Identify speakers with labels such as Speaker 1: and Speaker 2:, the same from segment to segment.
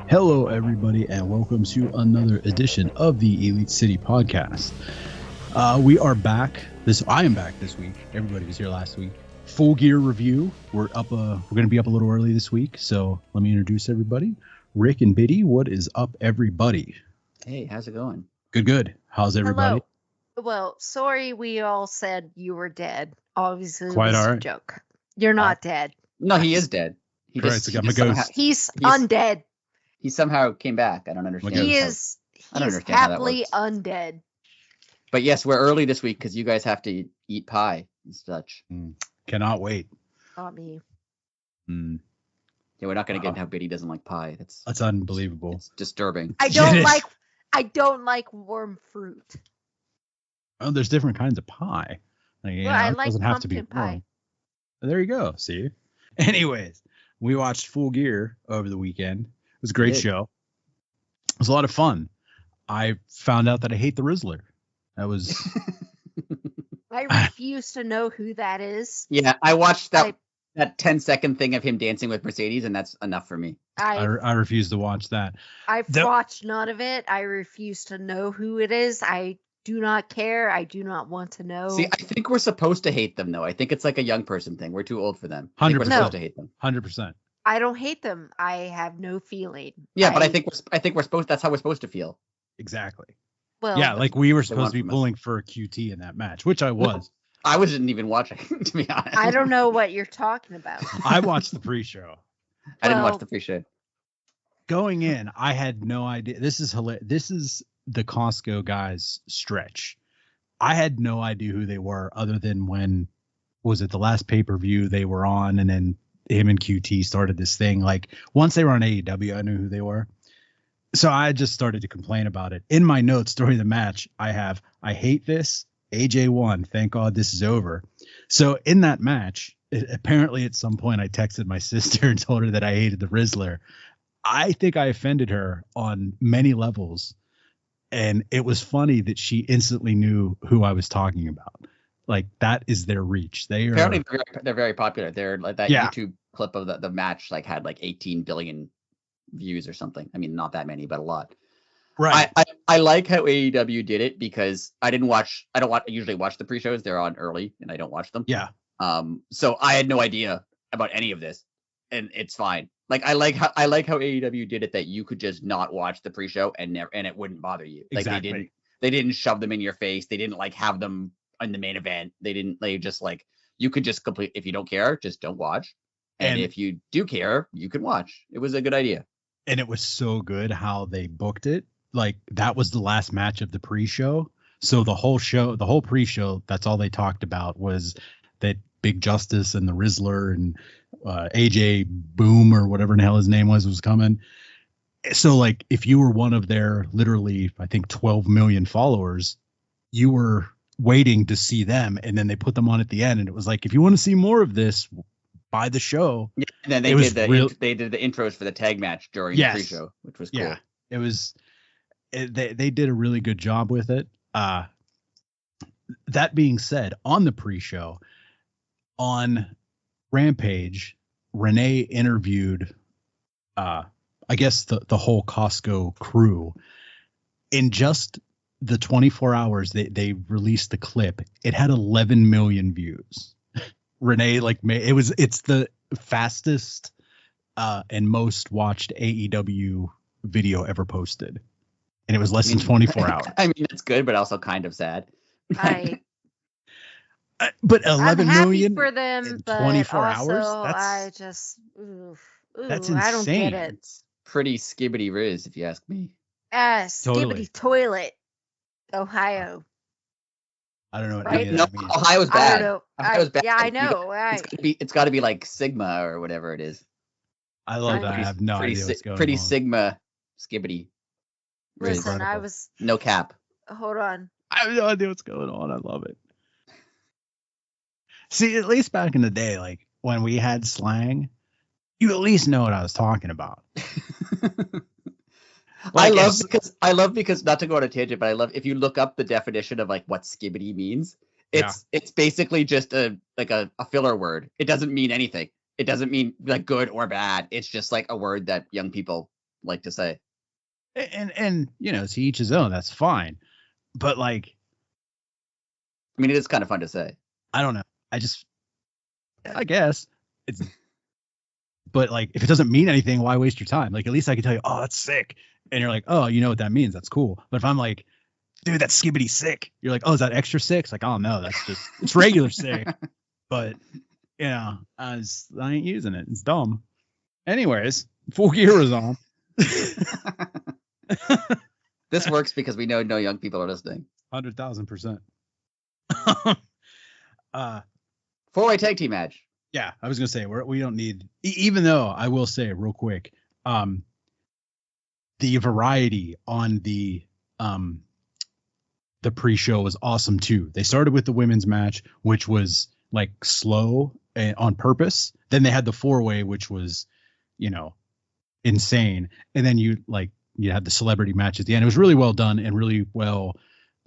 Speaker 1: Hello, everybody, and welcome to another edition of the Elite City Podcast. We are back. I am back this week. Everybody was here last week. Full Gear review. We're up. We're going to be up a little early this week, so let me introduce everybody. Rick and Biddy, what is up, everybody?
Speaker 2: Hey, how's it going?
Speaker 1: Good. How's everybody?
Speaker 3: Hello. Well, sorry we all said you were dead. Obviously,
Speaker 1: Quite
Speaker 3: it was
Speaker 1: all
Speaker 3: a
Speaker 1: right.
Speaker 3: joke. You're not dead.
Speaker 2: No, he is dead. He
Speaker 1: Christ, I got my ghost.
Speaker 3: He's undead.
Speaker 2: He somehow came back. I don't understand.
Speaker 3: He's happily undead.
Speaker 2: But yes, we're early this week because you guys have to eat pie and such.
Speaker 1: Cannot wait.
Speaker 3: Not me.
Speaker 2: Yeah, we're not going to get into how Biddy doesn't like pie. That's
Speaker 1: unbelievable.
Speaker 2: It's disturbing.
Speaker 3: I don't like warm fruit.
Speaker 1: Oh, there's different kinds of pie.
Speaker 3: I like
Speaker 1: doesn't have to be
Speaker 3: pumpkin pie.
Speaker 1: There you go. See. Anyways, we watched Full Gear over the weekend. It was a great show. It was a lot of fun. I found out that I hate the Rizzler. That was.
Speaker 3: I refuse to know who that is.
Speaker 2: Yeah, I watched that 10-second thing of him dancing with Mercedes, and that's enough for me.
Speaker 1: I refuse to watch that.
Speaker 3: I've watched none of it. I refuse to know who it is. I do not care. I do not want to know.
Speaker 2: See, I think we're supposed to hate them, though. I think it's like a young person thing. We're too old for them.
Speaker 1: 100%.
Speaker 2: We're supposed to hate them.
Speaker 1: 100%.
Speaker 3: I don't hate them. I have no feeling.
Speaker 2: Yeah, but I think we're supposed. That's how we're supposed to feel.
Speaker 1: Exactly.
Speaker 3: Well,
Speaker 1: yeah, like we were supposed to be pulling for a QT in that match, which I was.
Speaker 2: No, I wasn't even watching, to be honest.
Speaker 3: I don't know what you're talking about.
Speaker 1: I watched the pre-show.
Speaker 2: I didn't watch the pre-show.
Speaker 1: Going in, I had no idea. This is hilarious. This is the Costco guys stretch. I had no idea who they were other than when, was it the last pay-per-view they were on, and then him and QT started this thing. Like once they were on AEW, I knew who they were. So I just started to complain about it. In my notes during the match, I hate this. AJ won. Thank God this is over. So in that match, apparently at some point I texted my sister and told her that I hated the Rizzler. I think I offended her on many levels. And it was funny that she instantly knew who I was talking about. Like that is their reach. They are
Speaker 2: apparently they're very popular. They're like that YouTube clip of the match like had 18 billion views or something. I mean, not that many, but a lot.
Speaker 1: Right.
Speaker 2: I like how AEW did it because I don't usually watch the pre-shows. They're on early and I don't watch them.
Speaker 1: Yeah.
Speaker 2: So I had no idea about any of this, and it's fine. Like I like how AEW did it, that you could just not watch the pre-show and it wouldn't bother you. Like
Speaker 1: exactly.
Speaker 2: They didn't shove them in your face. They didn't like have them in the main event. They just like, you could just complete. If you don't care, just don't watch. And if you do care, you can watch. It was a good idea.
Speaker 1: And it was so good how they booked it. Like that was the last match of the pre-show. So the whole pre-show, that's all they talked about was that Big Justice and the Rizzler and AJ Boom or whatever the hell his name was coming. So like if you were one of their literally, I think 12 million followers, you were waiting to see them. And then they put them on at the end. And it was like, if you want to see more of this, buy the show.
Speaker 2: Yeah, and then they did the intros for the tag match during the pre-show, which was cool.
Speaker 1: Yeah, it was. They did a really good job with it. That being said, on the pre-show, on Rampage, Renee interviewed, I guess the whole Costco crew. In just the 24 hours they released the clip, it had 11 million views. Renee it's the fastest and most watched AEW video ever posted. And it was less than 24 hours.
Speaker 2: I mean, it's good, but also kind of sad.
Speaker 1: But 11 million
Speaker 3: for them,
Speaker 1: in
Speaker 3: but
Speaker 1: 24
Speaker 3: also
Speaker 1: hours?
Speaker 3: that's
Speaker 1: insane.
Speaker 3: I don't get it.
Speaker 2: It's pretty skibbity Riz, if you ask me.
Speaker 3: Skibbity toilet, Ohio.
Speaker 1: I don't know what
Speaker 3: right?
Speaker 1: any of that means.
Speaker 2: Ohio's bad.
Speaker 3: I don't know.
Speaker 2: Ohio's bad.
Speaker 3: Yeah, I know.
Speaker 2: It's got to be like Sigma or whatever it is.
Speaker 1: I love that. I have no idea what's going on.
Speaker 2: Pretty Sigma skibbity.
Speaker 3: Listen,
Speaker 2: no cap.
Speaker 3: Hold on.
Speaker 1: I have no idea what's going on. I love it. See, at least back in the day, like when we had slang, you at least know what I was talking about.
Speaker 2: I love because not to go on a tangent, but I love if you look up the definition of like what skibbity means, It's basically just a filler word. It doesn't mean anything. It doesn't mean like good or bad. It's just like a word that young people like to say.
Speaker 1: And to each his own. That's fine. But like,
Speaker 2: I mean, it is kind of fun to say.
Speaker 1: I don't know. I guess it's. But like, if it doesn't mean anything, why waste your time? Like, at least I can tell you, oh, that's sick, and you're like, oh, you know what that means? That's cool. But if I'm like, dude, that's skibbity sick, you're like, oh, is that extra sick? It's like, oh no, it's regular sick. But I ain't using it. It's dumb. Anyways, Full Gear was on.
Speaker 2: This works because we know no young people are listening.
Speaker 1: 100,000%.
Speaker 2: Four-way tag team match.
Speaker 1: Yeah, I was gonna say we don't need. Even though I will say real quick, the variety on the pre-show was awesome too. They started with the women's match, which was like slow on purpose. Then they had the four-way, which was, insane. And then you had the celebrity match at the end. It was really well done and really well,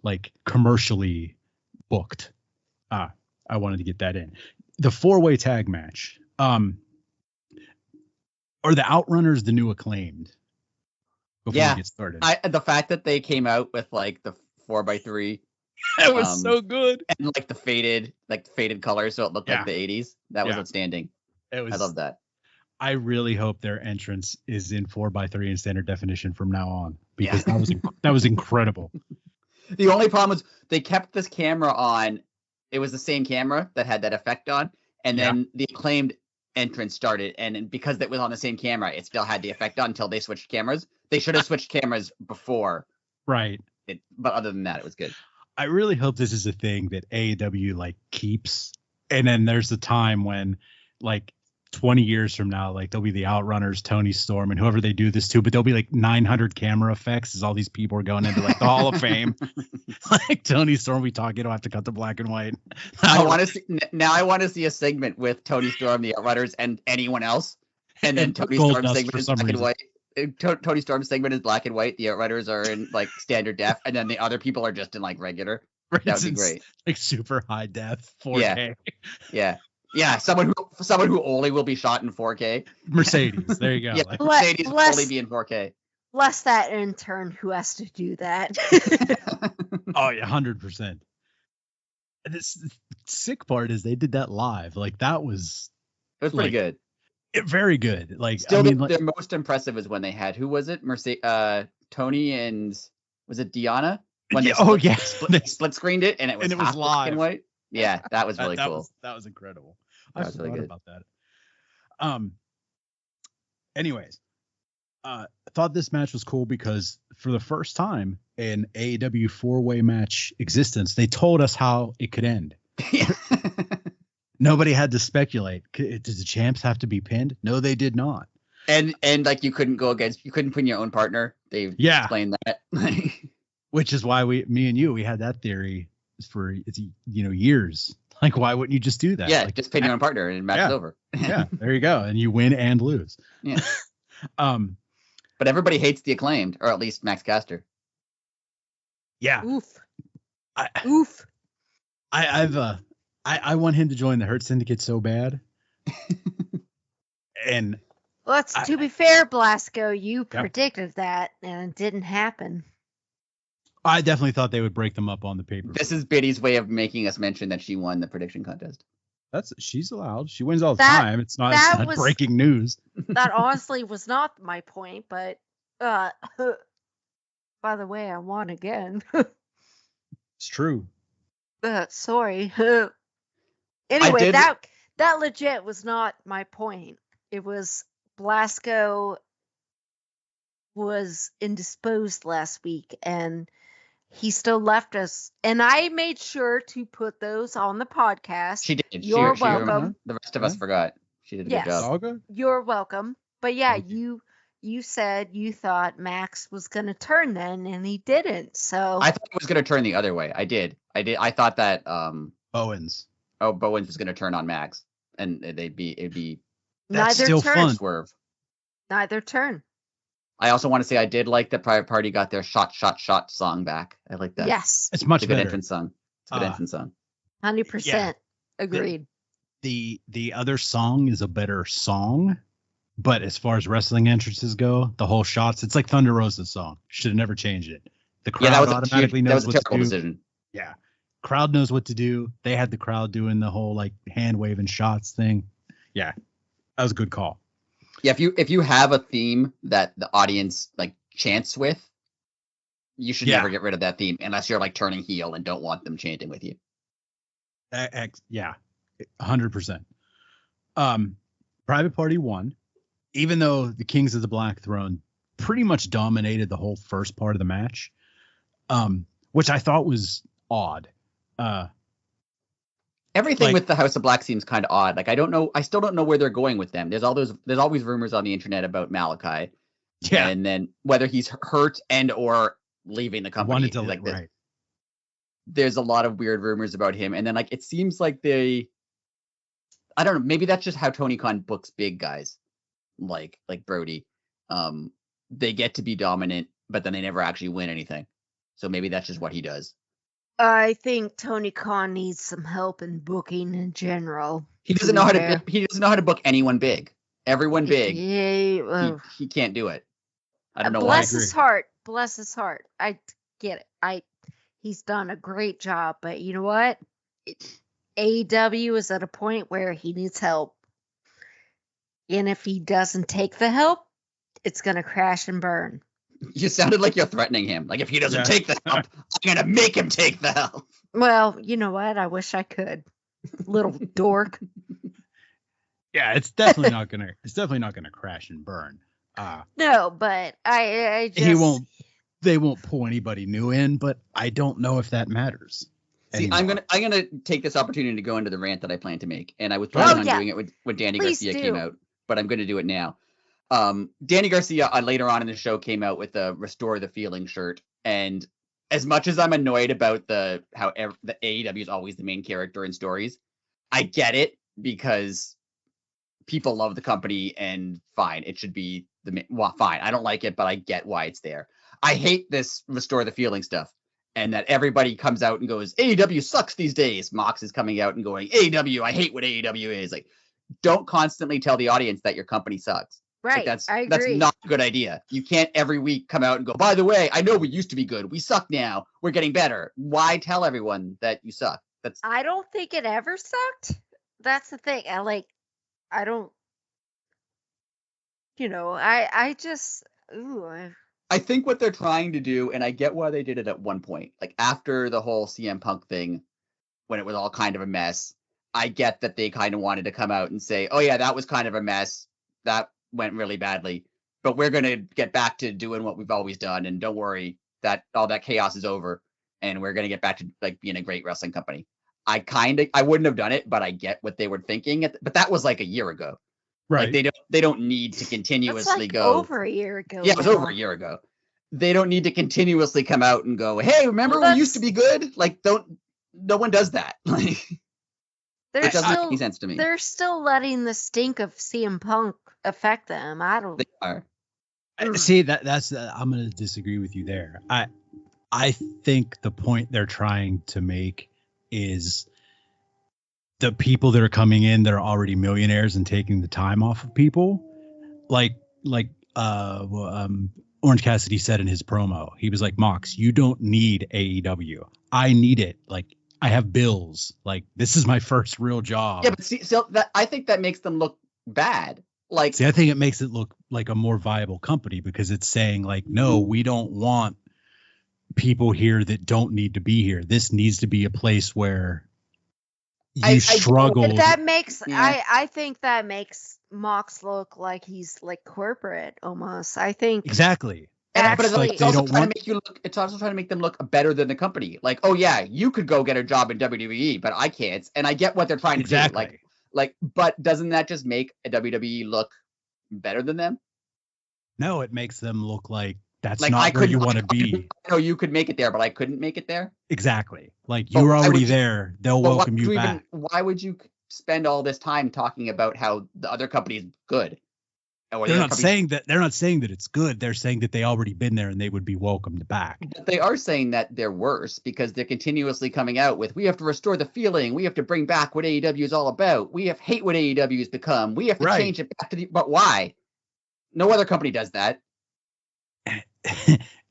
Speaker 1: like, commercially booked. I wanted to get that in. The four-way tag match. Are the Outrunners the new Acclaimed? Before we get started.
Speaker 2: The fact that they came out with like the 4x3.
Speaker 1: That was so good.
Speaker 2: And like the faded colors, so it looked like the 80s. That was outstanding. I love that.
Speaker 1: I really hope their entrance is in 4x3 in standard definition from now on, because that was incredible.
Speaker 2: The only problem was they kept this camera on. It was the same camera that had that effect on, and then the Acclaimed entrance started, and because that was on the same camera, it still had the effect on until they switched cameras. They should have switched cameras before.
Speaker 1: Right.
Speaker 2: But other than that, it was good.
Speaker 1: I really hope this is a thing that AEW like keeps, and then there's a time when, like, 20 years from now, like, there'll be the Outrunners, Tony Storm, and whoever they do this to, but there'll be like 900 camera effects as all these people are going into like the Hall of Fame. Like Tony Storm, we talk, you don't have to cut the black and white.
Speaker 2: I want to see a segment with Tony Storm, the Outrunners, and anyone else, and then Tony Storm's segment is black and white. Tony Storm's segment is black and white. The Outrunners are in like standard def, and then the other people are just in like regular. That would be great.
Speaker 1: Like super high def 4K.
Speaker 2: Yeah, someone who only will be shot in 4K.
Speaker 1: Mercedes, there you go.
Speaker 2: Yeah, like, Mercedes will only be in 4K.
Speaker 3: Bless that intern who has to do that.
Speaker 1: Oh yeah, 100%. This sick part is they did that live. Like that was.
Speaker 2: It was pretty good.
Speaker 1: Very good. Like
Speaker 2: still, their most impressive is when they had who was it? Tony and was it Deanna? When they split screened it and it was live. Black and white. Yeah, that was really cool.
Speaker 1: That was incredible.
Speaker 2: I forgot
Speaker 1: really about that. Anyways, I thought this match was cool because for the first time in AEW four-way match existence, they told us how it could end. Nobody had to speculate. Does the champs have to be pinned? No, they did not.
Speaker 2: And like you couldn't pin your own partner. They explained that.
Speaker 1: Which is why me and you had that theory for years. Like, why wouldn't you just do that?
Speaker 2: Yeah, just pin your own partner and match is over.
Speaker 1: Yeah, there you go, and you win and lose.
Speaker 2: Yeah. But everybody hates the Acclaimed, or at least Max Caster.
Speaker 1: Yeah.
Speaker 3: Oof.
Speaker 1: I want him to join the Hurt Syndicate so bad. And
Speaker 3: to be fair, Blasco, you predicted that, and it didn't happen.
Speaker 1: I definitely thought they would break them up on the paper.
Speaker 2: This is Biddy's way of making us mention that she won the prediction contest.
Speaker 1: She's allowed. She wins all the time. It's not breaking news.
Speaker 3: That honestly was not my point, but by the way, I won again.
Speaker 1: It's true.
Speaker 3: Sorry. Anyway, that legit was not my point. It was Blasco was indisposed last week, and he still left us, and I made sure to put those on the podcast.
Speaker 2: She did.
Speaker 3: You're welcome.
Speaker 2: The rest of us forgot. She did a good job.
Speaker 1: All good.
Speaker 3: You're welcome. But yeah, you said you thought Max was going to turn then, and he didn't. So
Speaker 2: I thought he was going to turn the other way. I did. I thought that
Speaker 1: Bowens
Speaker 2: was going to turn on Max, and it'd be
Speaker 1: that's neither still turn. Fun.
Speaker 2: Swerve.
Speaker 3: Neither turn.
Speaker 2: I also want to say I did like that Private Party got their shot song back. I like that.
Speaker 3: Yes.
Speaker 1: It's much
Speaker 2: better. It's a good entrance song.
Speaker 3: 100% agreed.
Speaker 1: The other song is a better song, but as far as wrestling entrances go, the whole shots, it's like Thunder Rosa's song. Should have never changed it. The crowd automatically knows what to do. That was a terrible decision. Yeah. Crowd knows what to do. They had the crowd doing the whole like hand waving shots thing. Yeah. That was a good call.
Speaker 2: Yeah, if you have a theme that the audience like chants with, you should never get rid of that theme unless you're like turning heel and don't want them chanting with you.
Speaker 1: Yeah, 100%. Private Party won, even though the Kings of the Black Throne pretty much dominated the whole first part of the match, which I thought was odd.
Speaker 2: Everything with the House of Black seems kind of odd. Like I still don't know where they're going with them. There's always rumors on the internet about Malachi. Yeah. And then whether he's hurt and or leaving the company. Right. There's a lot of weird rumors about him. And then like it seems like I don't know, maybe that's just how Tony Khan books big guys like Brody. They get to be dominant, but then they never actually win anything. So maybe that's just what he does.
Speaker 3: I think Tony Khan needs some help in booking in general.
Speaker 2: He doesn't know how to book anyone big. Everyone big. He can't do it. I don't know why.
Speaker 3: Bless his heart. Bless his heart. I get it. He's done a great job, but you know what? AEW is at a point where he needs help. And if he doesn't take the help, it's going to crash and burn.
Speaker 2: You sounded like you're threatening him. Like if he doesn't take the help, I'm going to make him take the help.
Speaker 3: Well, you know what? I wish I could. Little dork.
Speaker 1: Yeah, it's definitely not going to crash and burn.
Speaker 3: No, but I just...
Speaker 1: They won't pull anybody new in, but I don't know if that matters.
Speaker 2: See, anymore. I'm gonna take this opportunity to go into the rant that I plan to make, and I was planning on doing it when Danny Garcia came out, but I'm going to do it now. Danny Garcia later on in the show came out with a Restore the Feeling shirt, and as much as I'm annoyed about the AEW is always the main character in stories, I get it because people love the company, and fine, it should be fine. I don't like it, but I get why it's there. I hate this Restore the Feeling stuff, and that everybody comes out and goes, AEW sucks these days. Mox is coming out and going, AEW, I hate what AEW is. Like, don't constantly tell the audience that your company sucks.
Speaker 3: Right.
Speaker 2: Like,
Speaker 3: I agree.
Speaker 2: That's not a good idea. You can't every week come out and go, by the way, I know we used to be good. We suck now. We're getting better. Why tell everyone that you suck?
Speaker 3: I don't think it ever sucked. That's the thing.
Speaker 2: I think what they're trying to do, and I get why they did it at one point, like after the whole CM Punk thing, when it was all kind of a mess, I get that they kind of wanted to come out and say, oh yeah, that was kind of a mess. That went really badly, but we're going to get back to doing what we've always done. And don't worry, that all that chaos is over. And we're going to get back to like being a great wrestling company. I wouldn't have done it, but I get what they were thinking. But that was like a year ago. Right. Like they don't need to continuously go
Speaker 3: over a year ago.
Speaker 2: Yeah, it was over a year ago. They don't need to continuously come out and go, hey, remember we used to be good? Like, no one does that. Like, it doesn't make any sense to me.
Speaker 3: They're still letting the stink of CM Punk affect them.
Speaker 2: They are.
Speaker 1: See, that's I'm going to disagree with you there. I think the point they're trying to make is the people that are coming in that are already millionaires and taking the time off of people, like Orange Cassidy said in his promo. He was like, Mox, you don't need AEW. I need it. Like, I have bills. Like, this is my first real job.
Speaker 2: Yeah, but see, so I think that makes them look bad. Like,
Speaker 1: see, I think it makes it look like a more viable company because it's saying like, no, we don't want people here that don't need to be here. This needs to be a place where you struggle.
Speaker 3: But that makes I think that makes Mox look like he's like corporate almost. I think
Speaker 1: exactly.
Speaker 2: But it's also trying to make them look better than the company. Like, oh yeah, you could go get a job in WWE, but I can't. And I get what they're trying to do. Like, but doesn't that just make a WWE look better than them?
Speaker 1: No, it makes them look like that's like, not where you want to be.
Speaker 2: I know you could make it there, but I couldn't make it there.
Speaker 1: Exactly. Like you're already there. They'll welcome you back.
Speaker 2: Why would you spend all this time talking about how the other company is good?
Speaker 1: They're not saying that it's good. They're saying that they already been there and they would be welcomed back.
Speaker 2: But they are saying that they're worse because they're continuously coming out with, we have to restore the feeling. We have to bring back what AEW is all about. We hate what AEW has become. We have to change it back to but why? No other company does that.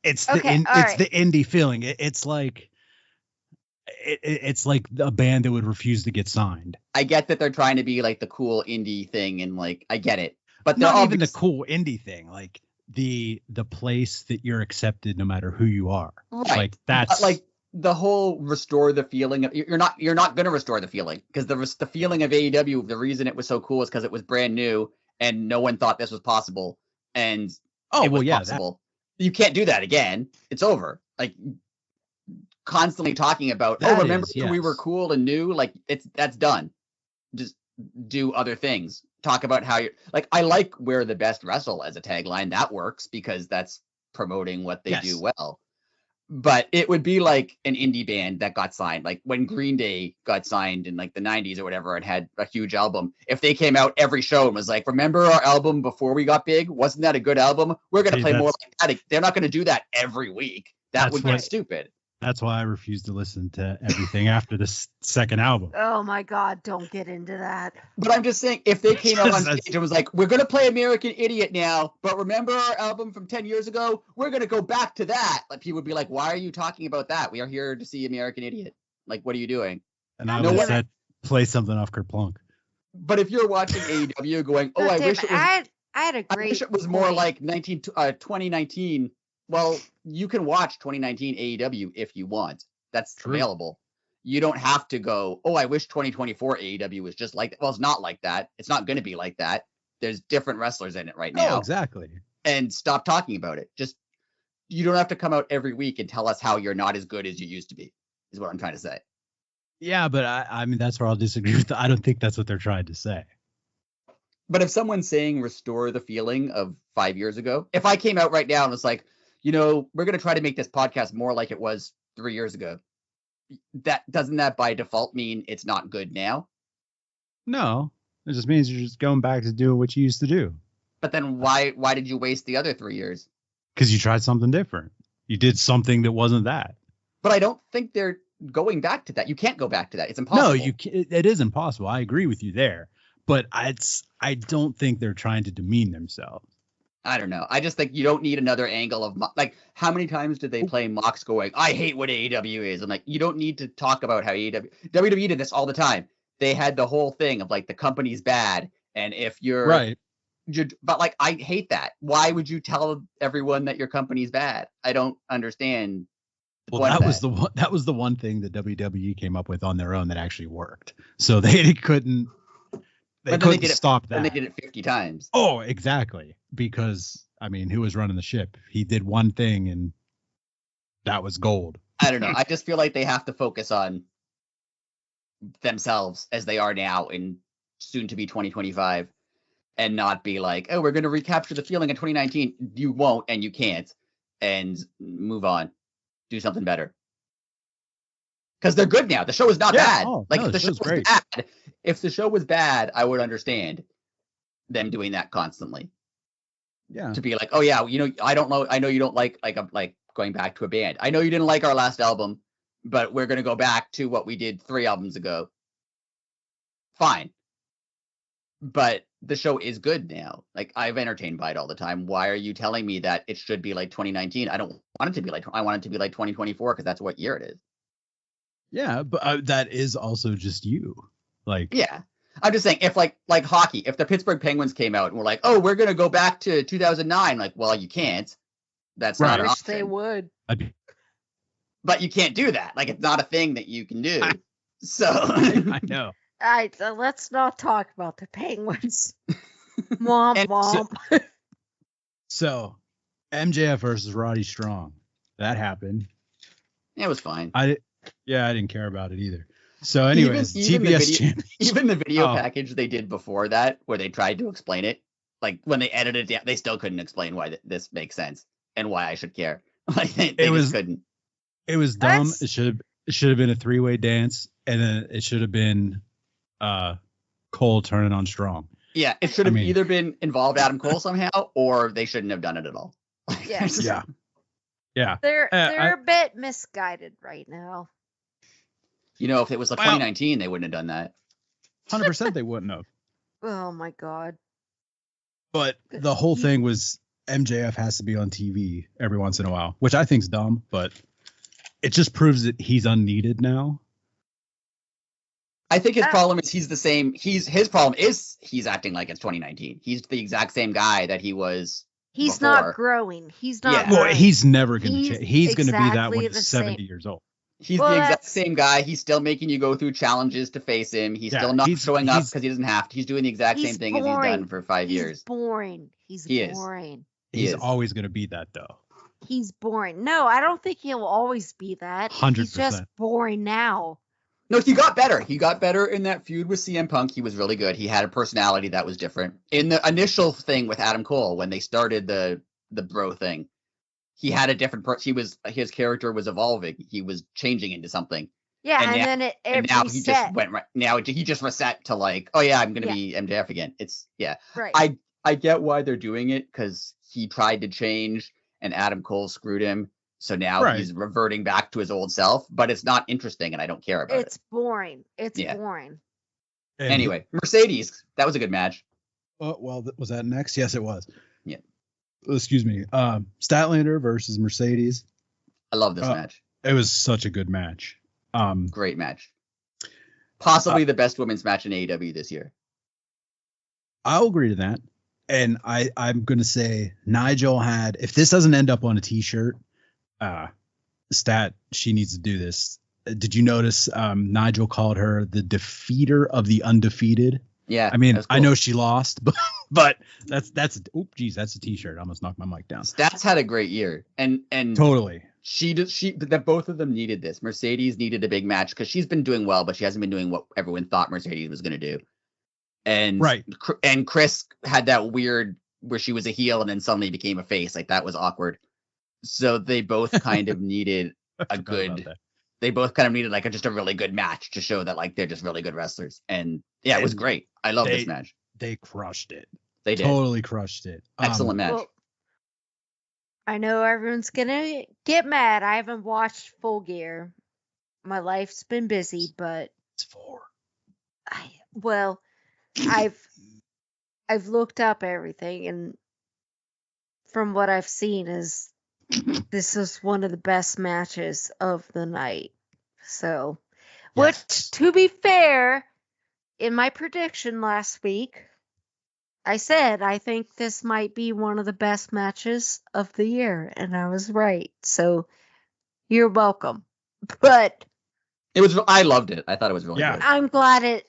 Speaker 1: It's the indie feeling. It's like a band that would refuse to get signed.
Speaker 2: I get that they're trying to be like the cool indie thing, and like I get it, but
Speaker 1: not even the cool indie thing. Like the place that you're accepted no matter who you are.
Speaker 2: Right.
Speaker 1: Like that's
Speaker 2: like the whole restore the feeling of, you're not going to restore the feeling, because the feeling of AEW, the reason it was so cool is because it was brand new and no one thought this was possible, and possible. You can't do that again. It's over. Like constantly talking about, remember we were cool and new. Like that's done. Just do other things. Talk about how you're like, I like we're the best wrestle as a tagline. That works because that's promoting what they do well. But it would be like an indie band that got signed, like when Green Day got signed in like the 90s or whatever and had a huge album. If they came out every show and was like, remember our album before we got big? Wasn't that a good album? We're going to play more like that. They're not going to do that every week. That would get stupid.
Speaker 1: That's why I refuse to listen to everything after this second album.
Speaker 3: Oh my God, don't get into that.
Speaker 2: But I'm just saying, if they came out on stage and was like, we're going to play American Idiot now, but remember our album from 10 years ago? We're going to go back to that. Like, people would be like, why are you talking about that? We are here to see American Idiot. Like, what are you doing?
Speaker 1: And I would have said, play something off Kerplunk.
Speaker 2: But if you're watching AEW going, I wish it was,
Speaker 3: I had a great
Speaker 2: I wish it was more like 2019. Well, you can watch 2019 AEW if you want. That's available. You don't have to go, I wish 2024 AEW was just like that. Well, it's not like that. It's not going to be like that. There's different wrestlers in it right now.
Speaker 1: Exactly.
Speaker 2: And stop talking about it. Just, you don't have to come out every week and tell us how you're not as good as you used to be, is what I'm trying to say.
Speaker 1: Yeah, but I mean, that's where I'll disagree with I don't think that's what they're trying to say.
Speaker 2: But if someone's saying restore the feeling of 5 years ago, if I came out right now and was like, we're going to try to make this podcast more like it was 3 years ago, doesn't that by default mean it's not good now?
Speaker 1: No, it just means you're just going back to doing what you used to do.
Speaker 2: But then why did you waste the other 3 years?
Speaker 1: Because you tried something different. You did something that wasn't that.
Speaker 2: But I don't think they're going back to that. You can't go back to that. It's impossible.
Speaker 1: No, it is impossible. I agree with you there. But I don't think they're trying to demean themselves.
Speaker 2: I don't know. I just think you don't need another angle of, like, how many times did they play Mox going, I hate what AEW is? I'm like, you don't need to talk about how WWE did this all the time. They had the whole thing of like, the company's bad. And if you're
Speaker 1: right,
Speaker 2: but like, I hate that. Why would you tell everyone that your company's bad? I don't understand.
Speaker 1: Well, that was the one thing that WWE came up with on their own that actually worked. So they couldn't stop that.
Speaker 2: And they did it 50 times.
Speaker 1: Oh, exactly. Because, I mean, who was running the ship? He did one thing and that was gold.
Speaker 2: I don't know. I just feel like they have to focus on themselves as they are now in soon to be 2025 and not be like, we're going to recapture the feeling of 2019. You won't and you can't, and move on. Do something better. Because they're good now. The show is not bad. If the show was bad, if the show was bad, I would understand them doing that constantly.
Speaker 1: Yeah.
Speaker 2: To be like, I don't know. I know you don't like going back to a band. I know you didn't like our last album, but we're going to go back to what we did 3 albums ago. Fine. But the show is good now. Like, I've entertained by it all the time. Why are you telling me that it should be like 2019? I don't want it to be like, I want it to be like 2024 because that's what year it is.
Speaker 1: Yeah, but that is also just you. Like,
Speaker 2: yeah. I'm just saying, if like hockey, if the Pittsburgh Penguins came out and were like, we're going to go back to 2009, like, well, you can't. That's not an option.
Speaker 3: They would.
Speaker 2: But you can't do that. Like, it's not a thing that you can do.
Speaker 1: I know.
Speaker 3: All right, so let's not talk about the Penguins. Womp womp.
Speaker 1: So, MJF versus Roddy Strong. That happened.
Speaker 2: It was fine.
Speaker 1: I didn't care about it either. So anyways, TBS champion.
Speaker 2: Even the video package they did before that, where they tried to explain it, like when they edited it down, they still couldn't explain why this makes sense and why I should care. Like they just couldn't.
Speaker 1: It was dumb. It should have been a 3-way dance, and then it should have been Cole turning on Strong.
Speaker 2: Yeah, it should have either been involved Adam Cole somehow, or they shouldn't have done it at all.
Speaker 3: Yeah.
Speaker 1: Yeah.
Speaker 3: They're a bit misguided right now.
Speaker 2: You know, if it was 2019, they wouldn't have done that.
Speaker 1: 100% they wouldn't have.
Speaker 3: Oh my God.
Speaker 1: But the whole thing was MJF has to be on TV every once in a while, which I think is dumb, but it just proves that he's unneeded now.
Speaker 2: I think his problem is he's the same. His problem is he's acting like it's 2019. He's the exact same guy that he was.
Speaker 3: He's
Speaker 2: before.
Speaker 3: not growing. He's not.
Speaker 1: Well, he's never going to change. He's going to be that when he's 70
Speaker 3: same.
Speaker 1: years old.
Speaker 2: He's the exact same guy. He's still making you go through challenges to face him. He's still not showing up because he doesn't have to. He's doing the exact same thing as he's done for 5 years.
Speaker 3: He's boring. He's boring.
Speaker 1: He's always going to be that, though.
Speaker 3: He's boring. No, I don't think he'll always be that.
Speaker 1: 100%.
Speaker 3: He's just boring now.
Speaker 2: No, he got better. He got better in that feud with CM Punk. He was really good. He had a personality that was different. In the initial thing with Adam Cole, when they started the bro thing, he had a different his character was evolving. He was changing into something.
Speaker 3: Yeah, and then it
Speaker 2: now
Speaker 3: reset.
Speaker 2: he just went right. Now he just reset to like, oh yeah, I'm gonna be MJF again. It's
Speaker 3: right.
Speaker 2: I get why they're doing it because he tried to change and Adam Cole screwed him. So now he's reverting back to his old self, but it's not interesting and I don't care about it.
Speaker 3: It's boring. It's boring.
Speaker 2: Anyway, Mercedes, that was a good match.
Speaker 1: Well, was that next? Yes, it was.
Speaker 2: Yeah.
Speaker 1: Excuse me. Statlander versus Mercedes.
Speaker 2: I love this match.
Speaker 1: It was such a good match.
Speaker 2: Great match. Possibly the best women's match in AEW this year.
Speaker 1: I'll agree to that. And I'm going to say Nigel had, if this doesn't end up on a t-shirt, she needs to do this. Did you notice Nigel called her the defeater of the undefeated?
Speaker 2: Yeah.
Speaker 1: I mean,
Speaker 2: cool.
Speaker 1: I know she lost, but that's a t-shirt. I almost knocked my mic down.
Speaker 2: Stats had a great year. And
Speaker 1: totally.
Speaker 2: That both of them needed this. Mercedes needed a big match because she's been doing well, but she hasn't been doing what everyone thought Mercedes was going to do. And and Kris had that weird where she was a heel and then suddenly became a face. Like that was awkward. So they both kind of needed they both kind of needed like just a really good match to show that like they're just really good wrestlers. And it was great. I love this match.
Speaker 1: They crushed it.
Speaker 2: They did.
Speaker 1: Totally crushed it.
Speaker 2: Excellent match.
Speaker 3: Well, I know everyone's gonna get mad. I haven't watched Full Gear. My life's been busy, but
Speaker 1: it's 4.
Speaker 3: I've looked up everything, and from what I've seen is this is one of the best matches of the night. So, which to be fair, in my prediction last week, I said I think this might be one of the best matches of the year, and I was right. So, you're welcome. But
Speaker 2: I loved it. I thought it was really good.
Speaker 3: I'm glad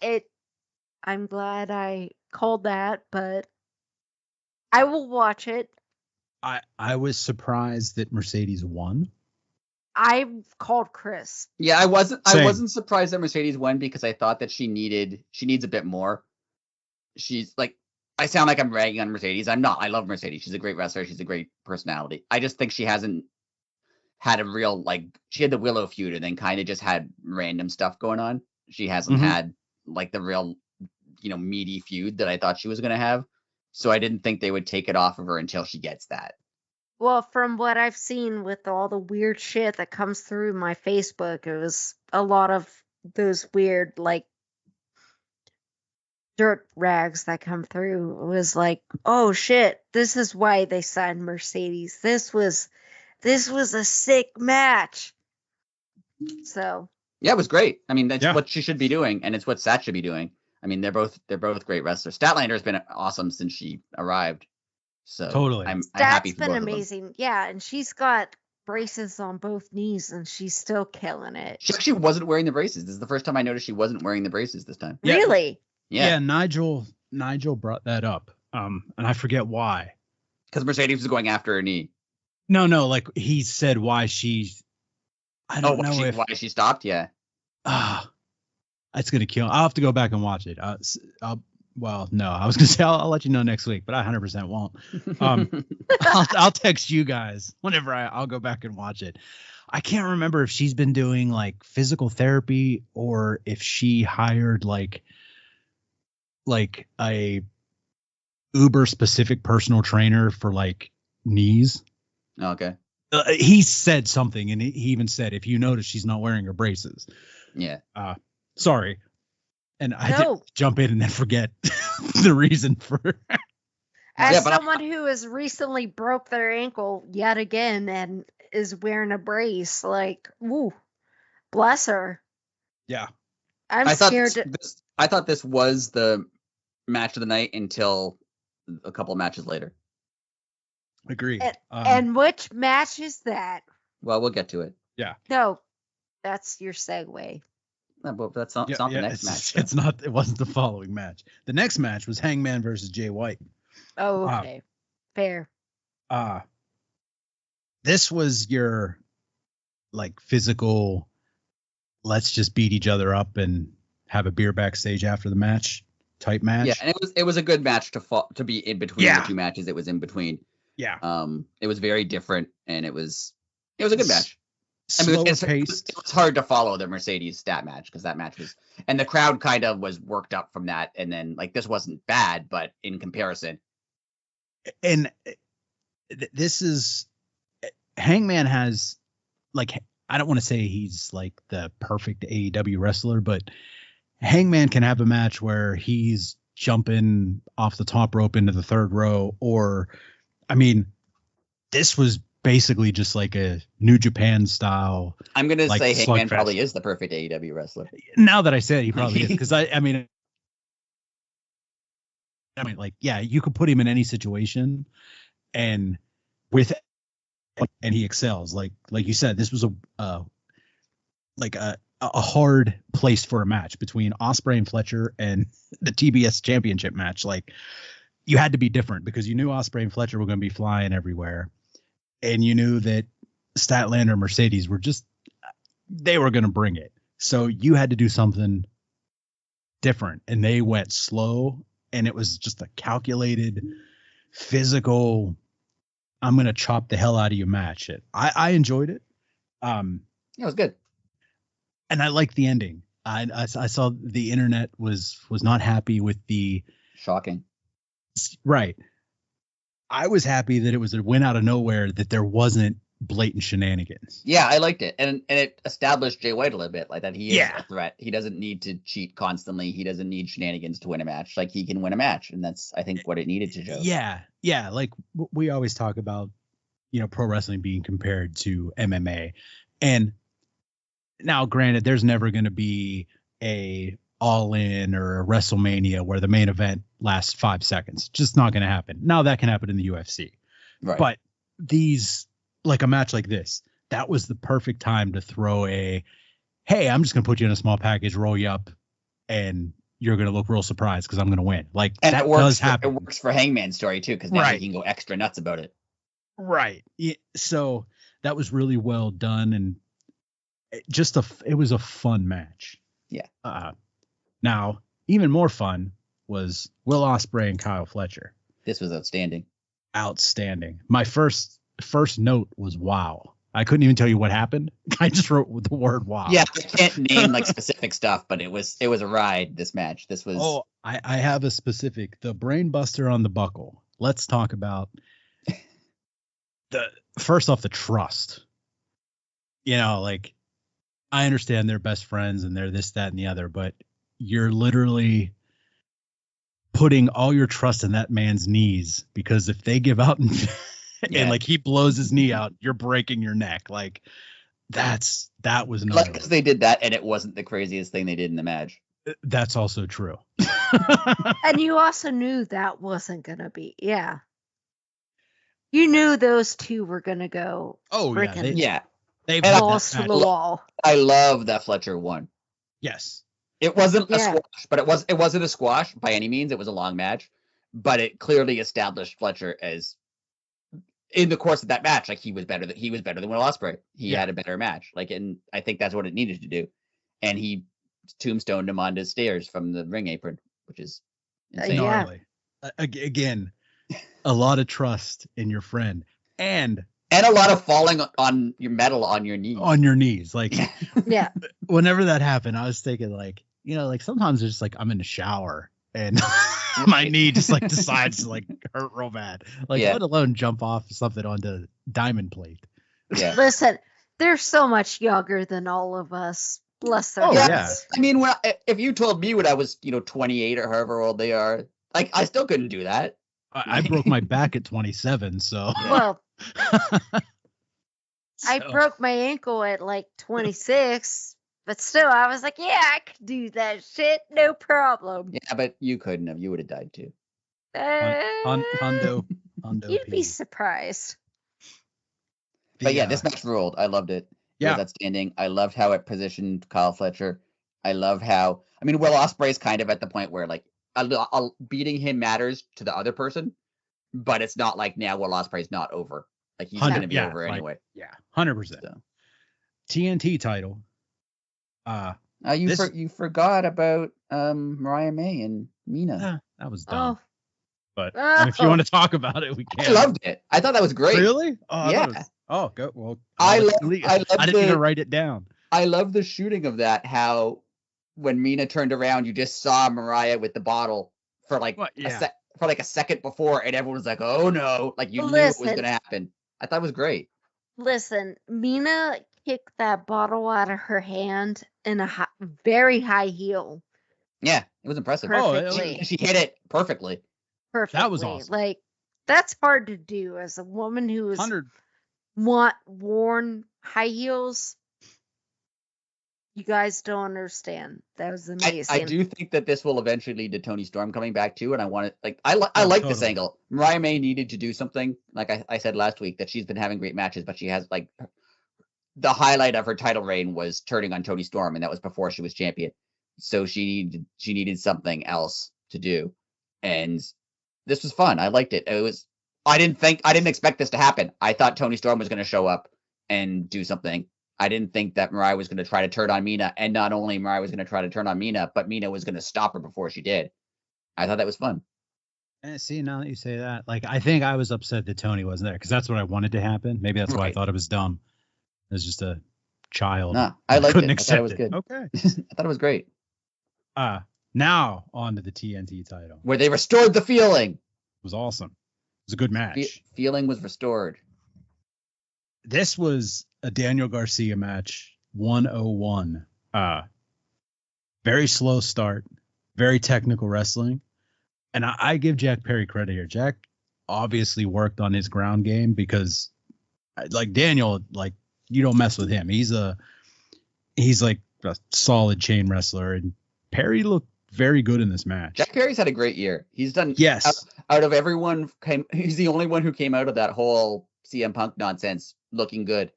Speaker 3: I'm glad I called that, but I will watch it.
Speaker 1: I was surprised that Mercedes won.
Speaker 3: I called Kris.
Speaker 2: Yeah, I wasn't surprised that Mercedes won because I thought that she needs a bit more. She's like, I sound like I'm ragging on Mercedes. I'm not. I love Mercedes. She's a great wrestler. She's a great personality. I just think she hasn't had a real she had the Willow feud and then kind of just had random stuff going on. She hasn't had like the real meaty feud that I thought she was going to have. So I didn't think they would take it off of her until she gets that.
Speaker 3: Well, from what I've seen with all the weird shit that comes through my Facebook, it was a lot of those weird, dirt rags that come through. It was like, oh shit, this is why they signed Mercedes. This was a sick match. So. Yeah,
Speaker 2: it was great. I mean, that's what she should be doing, and it's what Sat should be doing. I mean, they're both great wrestlers. Statlander has been awesome since she arrived. So
Speaker 1: totally,
Speaker 2: I'm happy for both of them.
Speaker 3: That's been amazing. Yeah, and she's got braces on both knees, and she's still killing it.
Speaker 2: She actually wasn't wearing the braces. This is the first time I noticed she wasn't wearing the braces this time.
Speaker 3: Really?
Speaker 2: Yeah.
Speaker 1: Nigel brought that up. And I forget why.
Speaker 2: Because Mercedes was going after her knee.
Speaker 1: No, like he said why she. I don't know
Speaker 2: why she stopped. Yeah.
Speaker 1: It's gonna kill. I'll have to go back and watch it. Well, no, I was gonna say I'll let you know next week, but I 100% won't. I'll text you guys whenever I'll go back and watch it. I can't remember if she's been doing physical therapy or if she hired like a uber specific personal trainer for like knees.
Speaker 2: Okay.
Speaker 1: He said something, and he even said, if you notice, she's not wearing her braces.
Speaker 2: Yeah.
Speaker 1: Sorry. And I did jump in and then forget the reason for.
Speaker 3: As someone who has recently broke their ankle yet again and is wearing a brace, like, woo, bless her.
Speaker 1: Yeah.
Speaker 2: I thought this was the match of the night until a couple of matches later.
Speaker 1: Agreed.
Speaker 3: And which match is that?
Speaker 2: Well, we'll get to it.
Speaker 1: Yeah.
Speaker 3: No, that's your segue.
Speaker 2: But that's not the next match.
Speaker 1: It's not. It wasn't the following match. The next match was Hangman versus Jay White.
Speaker 3: Oh, okay. Fair.
Speaker 1: This was your like physical, let's just beat each other up and have a beer backstage after the match type match.
Speaker 2: Yeah, and it was a good match to be in between the two matches. It was in between.
Speaker 1: Yeah.
Speaker 2: It was very different, and it was a good match. I mean, it was hard to follow the Mercedes stat match because that match was, and the crowd kind of was worked up from that, and then like this wasn't bad, but in comparison.
Speaker 1: And this is Hangman has like, I don't want to say he's like the perfect AEW wrestler, but Hangman can have a match where he's jumping off the top rope into the third row, or I mean, this was basically just like a New Japan style.
Speaker 2: I'm gonna say Hangman probably is the perfect AEW wrestler.
Speaker 1: Now that I said he probably is, because I mean, like, yeah, you could put him in any situation, and he excels. Like you said, this was a hard place for a match between Ospreay and Fletcher and the TBS Championship match. Like, you had to be different because you knew Ospreay and Fletcher were going to be flying everywhere. And you knew that Statlander and Mercedes they were going to bring it. So you had to do something different. And they went slow. And it was just a calculated, physical, I'm going to chop the hell out of you match. I enjoyed it.
Speaker 2: It was good.
Speaker 1: And I liked the ending. I saw the internet was not happy with the.
Speaker 2: Shocking.
Speaker 1: Right. I was happy that it was a win out of nowhere, that there wasn't blatant shenanigans.
Speaker 2: Yeah, I liked it. And it established Jay White a little bit, like that he is a threat. He doesn't need to cheat constantly. He doesn't need shenanigans to win a match. Like, he can win a match. And that's, I think, what it needed to show.
Speaker 1: Yeah. Yeah. Like, we always talk about, pro wrestling being compared to MMA. And now, granted, there's never going to be a All In or a WrestleMania where the main event lasts 5 seconds. Just not going to happen. Now that can happen in the UFC.
Speaker 2: Right.
Speaker 1: But like a match like this, that was the perfect time to throw hey, I'm just going to put you in a small package, roll you up, and you're going to look real surprised because I'm going to win. Like, and that does happen.
Speaker 2: It works for Hangman's story too, because now he can go extra nuts about it.
Speaker 1: Right. So that was really well done, and it was a fun match.
Speaker 2: Yeah.
Speaker 1: Now, even more fun was Will Ospreay and Kyle Fletcher.
Speaker 2: This was outstanding.
Speaker 1: Outstanding. My first note was wow. I couldn't even tell you what happened. I just wrote the word wow.
Speaker 2: Yeah, I can't name like specific stuff, but it was a ride, this match. This was.
Speaker 1: Oh, I have a specific. The brain buster on the buckle. Let's talk about first off, the trust. Like, I understand they're best friends and they're this, that, and the other, but you're literally putting all your trust in that man's knees, because if they give out and like he blows his knee out, you're breaking your neck. Like, that was not
Speaker 2: because they did that and it wasn't the craziest thing they did in the match.
Speaker 1: That's also true.
Speaker 3: And you also knew that wasn't gonna be. Yeah. You knew those two were gonna go.
Speaker 1: Oh
Speaker 2: yeah.
Speaker 1: They
Speaker 3: balls to the wall.
Speaker 2: I love that Fletcher won.
Speaker 1: Yes.
Speaker 2: It wasn't a squash, but it wasn't a squash by any means. It was a long match, but it clearly established Fletcher as, in the course of that match, like he was better than Will Ospreay. He had a better match. Like, and I think that's what it needed to do. And he tombstoned him onto stairs from the ring apron, which is insane.
Speaker 1: Gnarly. Again, a lot of trust in your friend, and
Speaker 2: a lot of falling on your metal on your knees.
Speaker 1: On your knees, like
Speaker 3: yeah.
Speaker 1: Whenever that happened, I was thinking like, like sometimes it's just like I'm in the shower and my knee just like decides to like hurt real bad. Like let alone jump off something onto diamond plate.
Speaker 2: Yeah.
Speaker 3: Listen, they're so much younger than all of us. Bless their hearts.
Speaker 2: I mean, if you told me when I was 28 or however old they are, like I still couldn't do that.
Speaker 1: I broke my back at 27, so.
Speaker 3: Well, I broke my ankle at like 26, but still, I was like, yeah, I could do that shit, no problem.
Speaker 2: Yeah, but you couldn't have. You would have died too.
Speaker 1: Hondo.
Speaker 3: You'd be surprised.
Speaker 2: But yeah, this match ruled. I loved it. It was outstanding. I loved how it positioned Kyle Fletcher. I love how, I mean, Will Ospreay's kind of at the point where like beating him matters to the other person, but it's not like now Will Ospreay's not over. Like he's going to be over anyway.
Speaker 1: Yeah, 100%. So. TNT title.
Speaker 2: You forgot about Mariah May and Mina.
Speaker 1: That was dumb. But if you want to talk about it, we can.
Speaker 2: I loved it. I thought that was great.
Speaker 1: Really? Oh, yeah. Go. Well, I didn't even write it down.
Speaker 2: I love the shooting of that. How when Mina turned around, you just saw Mariah with the bottle for like a second before, and everyone was like, "Oh no!" Like you knew it was going to happen. I thought it was great.
Speaker 3: Listen, Mina kicked that bottle out of her hand in a very high heel.
Speaker 2: Yeah, it was impressive. She hit it perfectly.
Speaker 1: That was awesome.
Speaker 3: Like that's hard to do as a woman who has worn high heels. You guys don't understand. That was amazing.
Speaker 2: I do think that this will eventually lead to Toni Storm coming back too, and I want it. I like this angle. Mariah May needed to do something. Like I said last week, that she's been having great matches, but she has like the highlight of her title reign was turning on Toni Storm, and that was before she was champion. So she needed something else to do, and this was fun. I liked it. I didn't expect this to happen. I thought Toni Storm was going to show up and do something. I didn't think that Mariah was going to try to turn on Mina, and not only Mariah was going to try to turn on Mina, but Mina was going to stop her before she did. I thought that was fun.
Speaker 1: And see, now that you say that, like I think I was upset that Toni wasn't there because that's what I wanted to happen. Maybe that's why I thought it was dumb. It was just a child.
Speaker 2: No, I liked it.
Speaker 1: I
Speaker 2: thought it was good.
Speaker 1: Okay.
Speaker 2: I thought it was great.
Speaker 1: Now on to the TNT title,
Speaker 2: where they restored the feeling.
Speaker 1: It was awesome. It was a good match.
Speaker 2: Feeling was restored.
Speaker 1: This was a Daniel Garcia match, 101. Very slow start, very technical wrestling. And I give Jack Perry credit here. Jack obviously worked on his ground game because like Daniel, like you don't mess with him. He's like a solid chain wrestler, and Perry looked very good in this match.
Speaker 2: Jack Perry's had a great year. He's done out of everyone he's the only one who came out of that whole CM Punk nonsense looking good,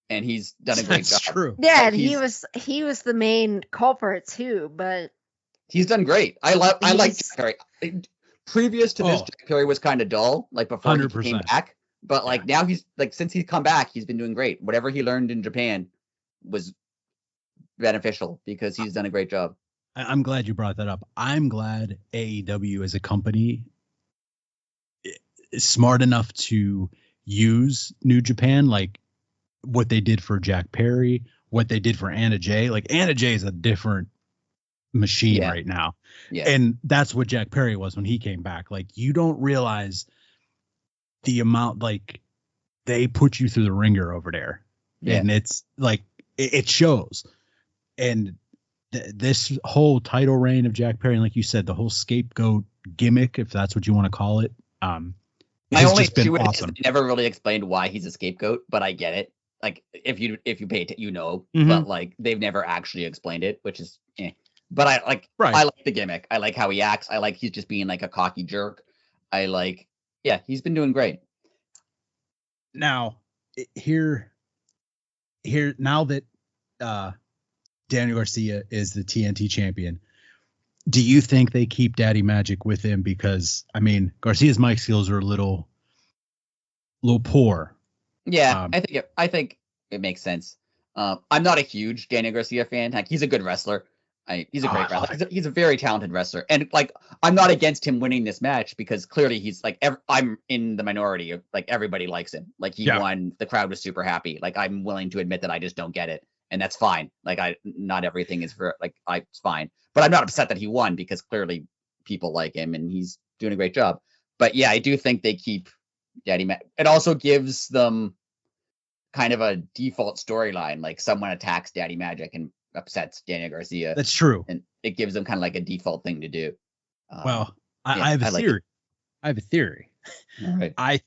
Speaker 2: and he's done a great job.
Speaker 1: True.
Speaker 3: Yeah, and he was the main culprit too, but
Speaker 2: he's done great. I like Jack Perry. Previous to this, Jack Perry was kind of dull, like before 100%. He came back. But like now he's like since he's come back, he's been doing great. Whatever he learned in Japan was beneficial because he's done a great job.
Speaker 1: I'm glad you brought that up. I'm glad AEW as a company is smart enough to use New Japan, like what they did for Jack Perry, what they did for Anna Jay. Like Anna Jay is a different machine right now. Yeah. And that's what Jack Perry was when he came back. Like you don't realize the amount like they put you through the ringer over there. Yeah. And it's like it shows. And this whole title reign of Jack Perry, and like you said, the whole scapegoat gimmick, if that's what you want to call it,
Speaker 2: my only issue with awesome. It is never really explained why he's a scapegoat, but I get it. Like if you pay it, but like they've never actually explained it, which is But I like the gimmick. I like how he acts. I like he's just being like a cocky jerk. He's been doing great.
Speaker 1: Now here now that Daniel Garcia is the TNT champion, do you think they keep Daddy Magic with him? Because I mean, Garcia's mic skills are a little poor.
Speaker 2: Yeah, I think it makes sense. I'm not a huge Daniel Garcia fan. Like he's a good wrestler. He's a great wrestler. He's a very talented wrestler, and like I'm not against him winning this match because clearly he's like I'm in the minority of like everybody likes him. Like he won, the crowd was super happy. Like I'm willing to admit that I just don't get it, and that's fine. Like not everything is for like it's fine, but I'm not upset that he won because clearly people like him, and he's doing a great job. But yeah, I do think they keep Daddy Magic. It also gives them kind of a default storyline, like someone attacks Daddy Magic and upsets Daniel Garcia.
Speaker 1: That's true.
Speaker 2: And it gives them kind of like a default thing to do.
Speaker 1: Well, I have a theory. I have a theory.
Speaker 2: All right.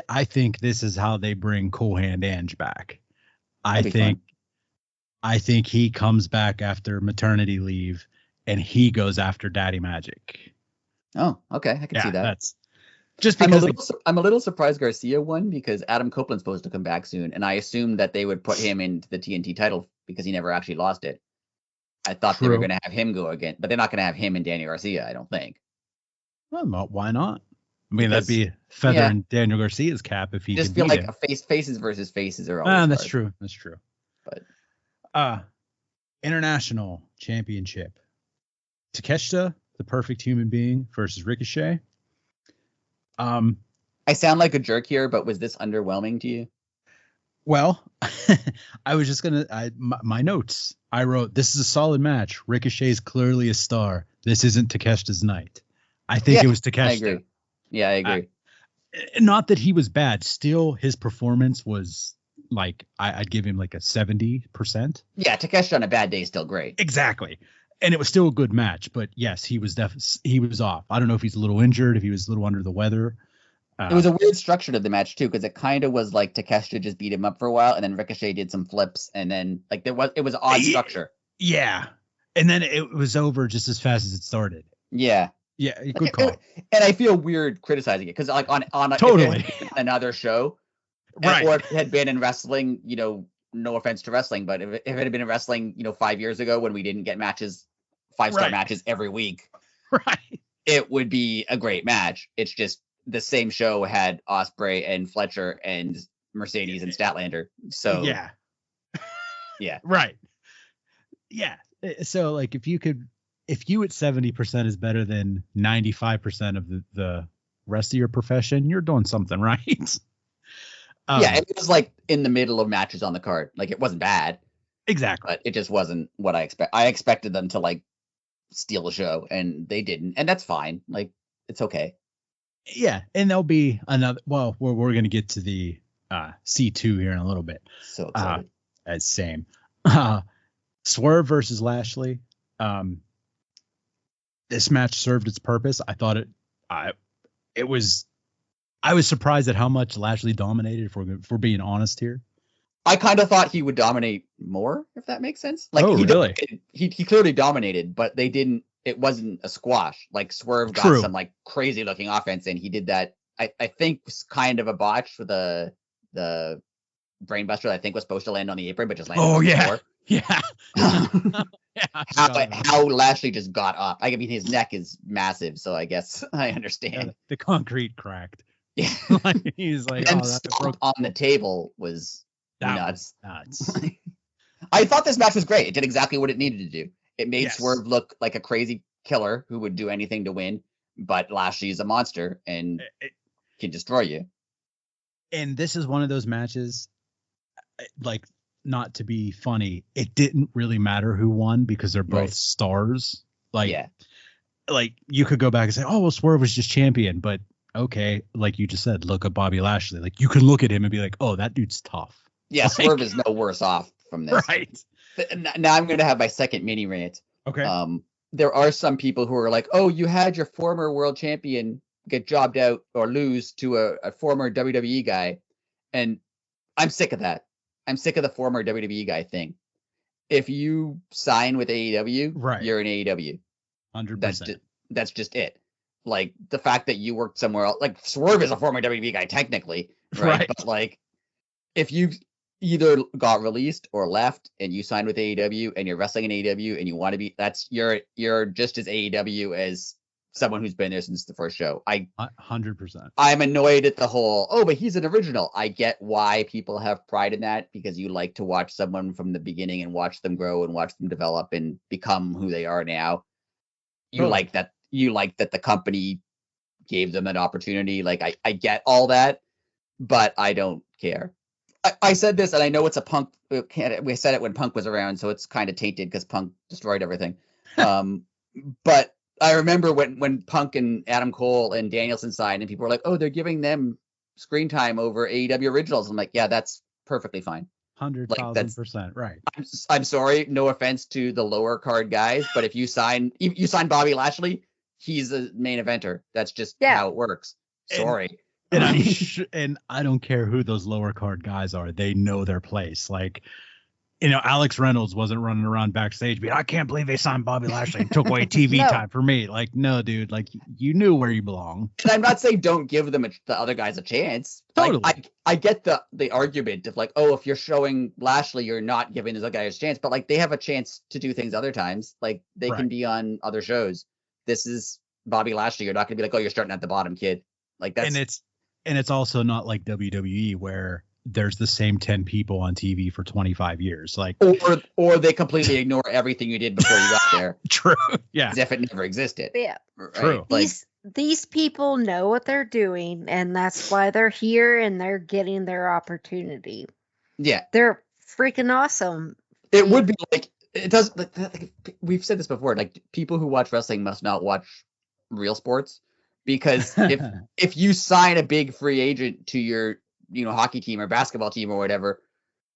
Speaker 1: I think this is how they bring Cool Hand Ange back. I think he comes back after maternity leave and he goes after Daddy Magic.
Speaker 2: Oh, okay. I can see that.
Speaker 1: That's just because
Speaker 2: I'm a little surprised Garcia won, because Adam Copeland's supposed to come back soon, and I assumed that they would put him into the TNT title because he never actually lost it. I thought they were going to have him go again, but they're not going to have him and Daniel Garcia, I don't think.
Speaker 1: Well, why not? I mean, that'd be feather in Daniel Garcia's cap if he
Speaker 2: just feel like faces versus faces are always
Speaker 1: that's true. That's true. But international championship, Takeshita, the perfect human being, versus Ricochet.
Speaker 2: I sound like a jerk here, but was this underwhelming to you?
Speaker 1: Well, I was just my notes. I wrote, this is a solid match. Ricochet's clearly a star. This isn't Takeshita's night. I think it was Takeshita.
Speaker 2: I agree. Yeah, I agree.
Speaker 1: Not that he was bad. Still, his performance was like, I'd give him like a 70%.
Speaker 2: Yeah, Takeshita on a bad day is still great.
Speaker 1: Exactly. And it was still a good match. But yes, he was off. I don't know if he's a little injured, if he was a little under the weather.
Speaker 2: It was a weird structure to the match too, because it kind of was like Takeshita just beat him up for a while, and then Ricochet did some flips, and then like it was an odd structure.
Speaker 1: Yeah, and then it was over just as fast as it started.
Speaker 2: Yeah,
Speaker 1: good call.
Speaker 2: And I feel weird criticizing it, because like on
Speaker 1: totally
Speaker 2: another show,
Speaker 1: right?
Speaker 2: Or if it had been in wrestling, no offense to wrestling, but if it had been in wrestling, 5 years ago when we didn't get matches, 5-star matches every week,
Speaker 1: right?
Speaker 2: It would be a great match. It's just the same show had Ospreay and Fletcher and Mercedes and Statlander. So
Speaker 1: yeah, right. Yeah. So like if you at 70% is better than 95% of the rest of your profession, you're doing something right.
Speaker 2: It was like in the middle of matches on the card. Like it wasn't bad.
Speaker 1: Exactly.
Speaker 2: But it just wasn't what I expect. I expected them to like steal the show, and they didn't. And that's fine. Like it's okay.
Speaker 1: Yeah, and there'll be another. Well, we're going to get to the C2 here in a little bit.
Speaker 2: So excited.
Speaker 1: Same. Swerve versus Lashley. This match served its purpose. I thought it was. I was surprised at how much Lashley dominated. If we're being honest here,
Speaker 2: I kind of thought he would dominate more, if that makes sense. Like,
Speaker 1: really?
Speaker 2: He clearly dominated, but they didn't. It wasn't a squash. Like Swerve got some like crazy looking offense, and he did that. I think was kind of a botch for the brainbuster that I think was supposed to land on the apron, but just landed on the floor. How Lashley just got up. I mean, his neck is massive, so I guess I understand.
Speaker 1: The concrete cracked.
Speaker 2: Yeah,
Speaker 1: he's like,
Speaker 2: on the table was nuts.
Speaker 1: Nuts.
Speaker 2: I thought this match was great. It did exactly what it needed to do. It made Swerve look like a crazy killer who would do anything to win, but Lashley's a monster and can destroy you.
Speaker 1: And this is one of those matches, like, not to be funny, it didn't really matter who won because they're both stars. Like you could go back and say, oh, well, Swerve was just champion, but okay, like you just said, look at Bobby Lashley. Like you can look at him and be like, oh, that dude's tough.
Speaker 2: Yeah, Swerve is no worse off from this.
Speaker 1: Right.
Speaker 2: Now I'm going to have my second mini rant.
Speaker 1: Okay.
Speaker 2: There are some people who are like, oh, you had your former world champion get jobbed out or lose to a former WWE guy. And I'm sick of that. I'm sick of the former WWE guy thing. If you sign with AEW, you're in AEW.
Speaker 1: 100%.
Speaker 2: That's just it. Like the fact that you worked somewhere else, like Swerve is a former WWE guy technically, right? But like if you either got released or left and you signed with AEW and you're wrestling in AEW and you want to be, you're just as AEW as someone who's been there since the first show.
Speaker 1: 100%.
Speaker 2: I'm annoyed at the whole, but he's an original. I get why people have pride in that, because you like to watch someone from the beginning and watch them grow and watch them develop and become who they are now. You like that the company gave them an opportunity. Like I get all that, but I don't care. I said this, and I know it's a Punk. We said it when Punk was around, so it's kind of tainted because Punk destroyed everything. But I remember when Punk and Adam Cole and Danielson signed, and people were like, "Oh, they're giving them screen time over AEW originals." I'm like, "Yeah, that's perfectly fine.
Speaker 1: 100,000%, right?"
Speaker 2: I'm sorry, no offense to the lower card guys, but if you sign Bobby Lashley, he's a main eventer. That's just how it works. Sorry.
Speaker 1: And I don't care who those lower card guys are. They know their place. Like, Alex Reynolds wasn't running around backstage being, I can't believe they signed Bobby Lashley and took away TV time for me. Like, no, dude, like you knew where you belong.
Speaker 2: And I'm not saying don't give them the other guys a chance.
Speaker 1: Totally.
Speaker 2: Like, I get the argument of like, oh, if you're showing Lashley, you're not giving those other guys a chance. But like, they have a chance to do things other times. Like, they can be on other shows. This is Bobby Lashley. You're not going to be like, oh, you're starting at the bottom, kid. Like, that's
Speaker 1: and it's also not like WWE where there's the same 10 people on TV for 25 years. Like,
Speaker 2: or they completely ignore everything you did before you got there.
Speaker 1: True. Yeah.
Speaker 2: As if it never existed.
Speaker 3: Yeah.
Speaker 2: Right?
Speaker 1: True.
Speaker 2: Like,
Speaker 3: these people know what they're doing, and that's why they're here and they're getting their opportunity.
Speaker 2: Yeah.
Speaker 3: They're freaking awesome.
Speaker 2: It would be like, it does. Like, we've said this before. Like, people who watch wrestling must not watch real sports, because if you sign a big free agent to your hockey team or basketball team or whatever,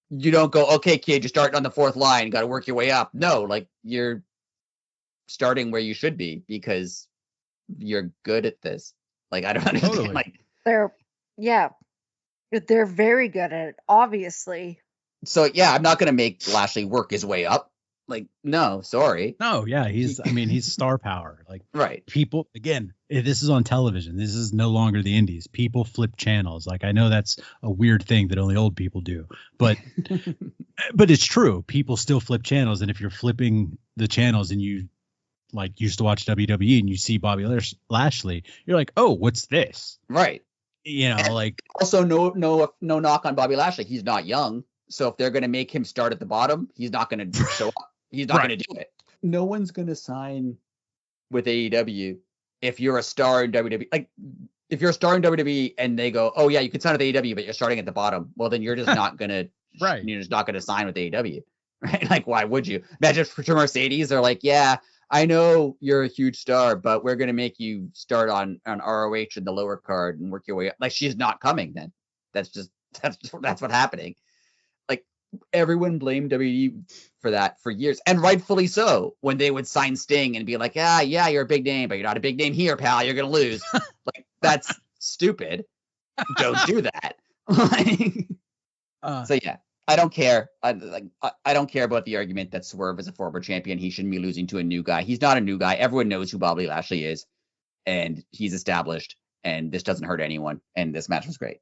Speaker 2: you don't go, okay, kid, you're starting on the fourth line, got to work your way up. No, like, you're starting where you should be because you're good at this. Like, I don't understand.
Speaker 1: Totally.
Speaker 2: Like,
Speaker 3: they're very good at it, obviously.
Speaker 2: So yeah, I'm not gonna make Lashley work his way up. Like, no, sorry.
Speaker 1: No, yeah, he's star power. Like,
Speaker 2: right.
Speaker 1: People, again, this is on television. This is no longer the indies. People flip channels. Like, I know that's a weird thing that only old people do, but it's true. People still flip channels. And if you're flipping the channels and you like used to watch WWE and you see Bobby Lashley, you're like, oh, what's this?
Speaker 2: Right.
Speaker 1: And
Speaker 2: like, also no knock on Bobby Lashley. He's not young. So if they're going to make him start at the bottom, he's not going to show up. He's not going to do it. No one's going to sign with AEW if you're a star in WWE. Like, if you're a star in WWE and they go, oh yeah, you can sign with AEW, but you're starting at the bottom. Well, then you're just not going to,
Speaker 1: right.
Speaker 2: You're just not going to sign with AEW. Right. Like, why would you? Imagine for Mercedes, they're like, yeah, I know you're a huge star, but we're going to make you start on ROH in the lower card and work your way up. Like, she's not coming then. That's what's happening. Like, everyone blamed WWE for that for years, and rightfully so, when they would sign Sting and be like, yeah, you're a big name, but you're not a big name here, pal. You're going to lose. Like, that's stupid. Don't do that. So yeah, I don't care. I don't care about the argument that Swerve is a former champion. He shouldn't be losing to a new guy. He's not a new guy. Everyone knows who Bobby Lashley is, and he's established, and this doesn't hurt anyone, and this match was great.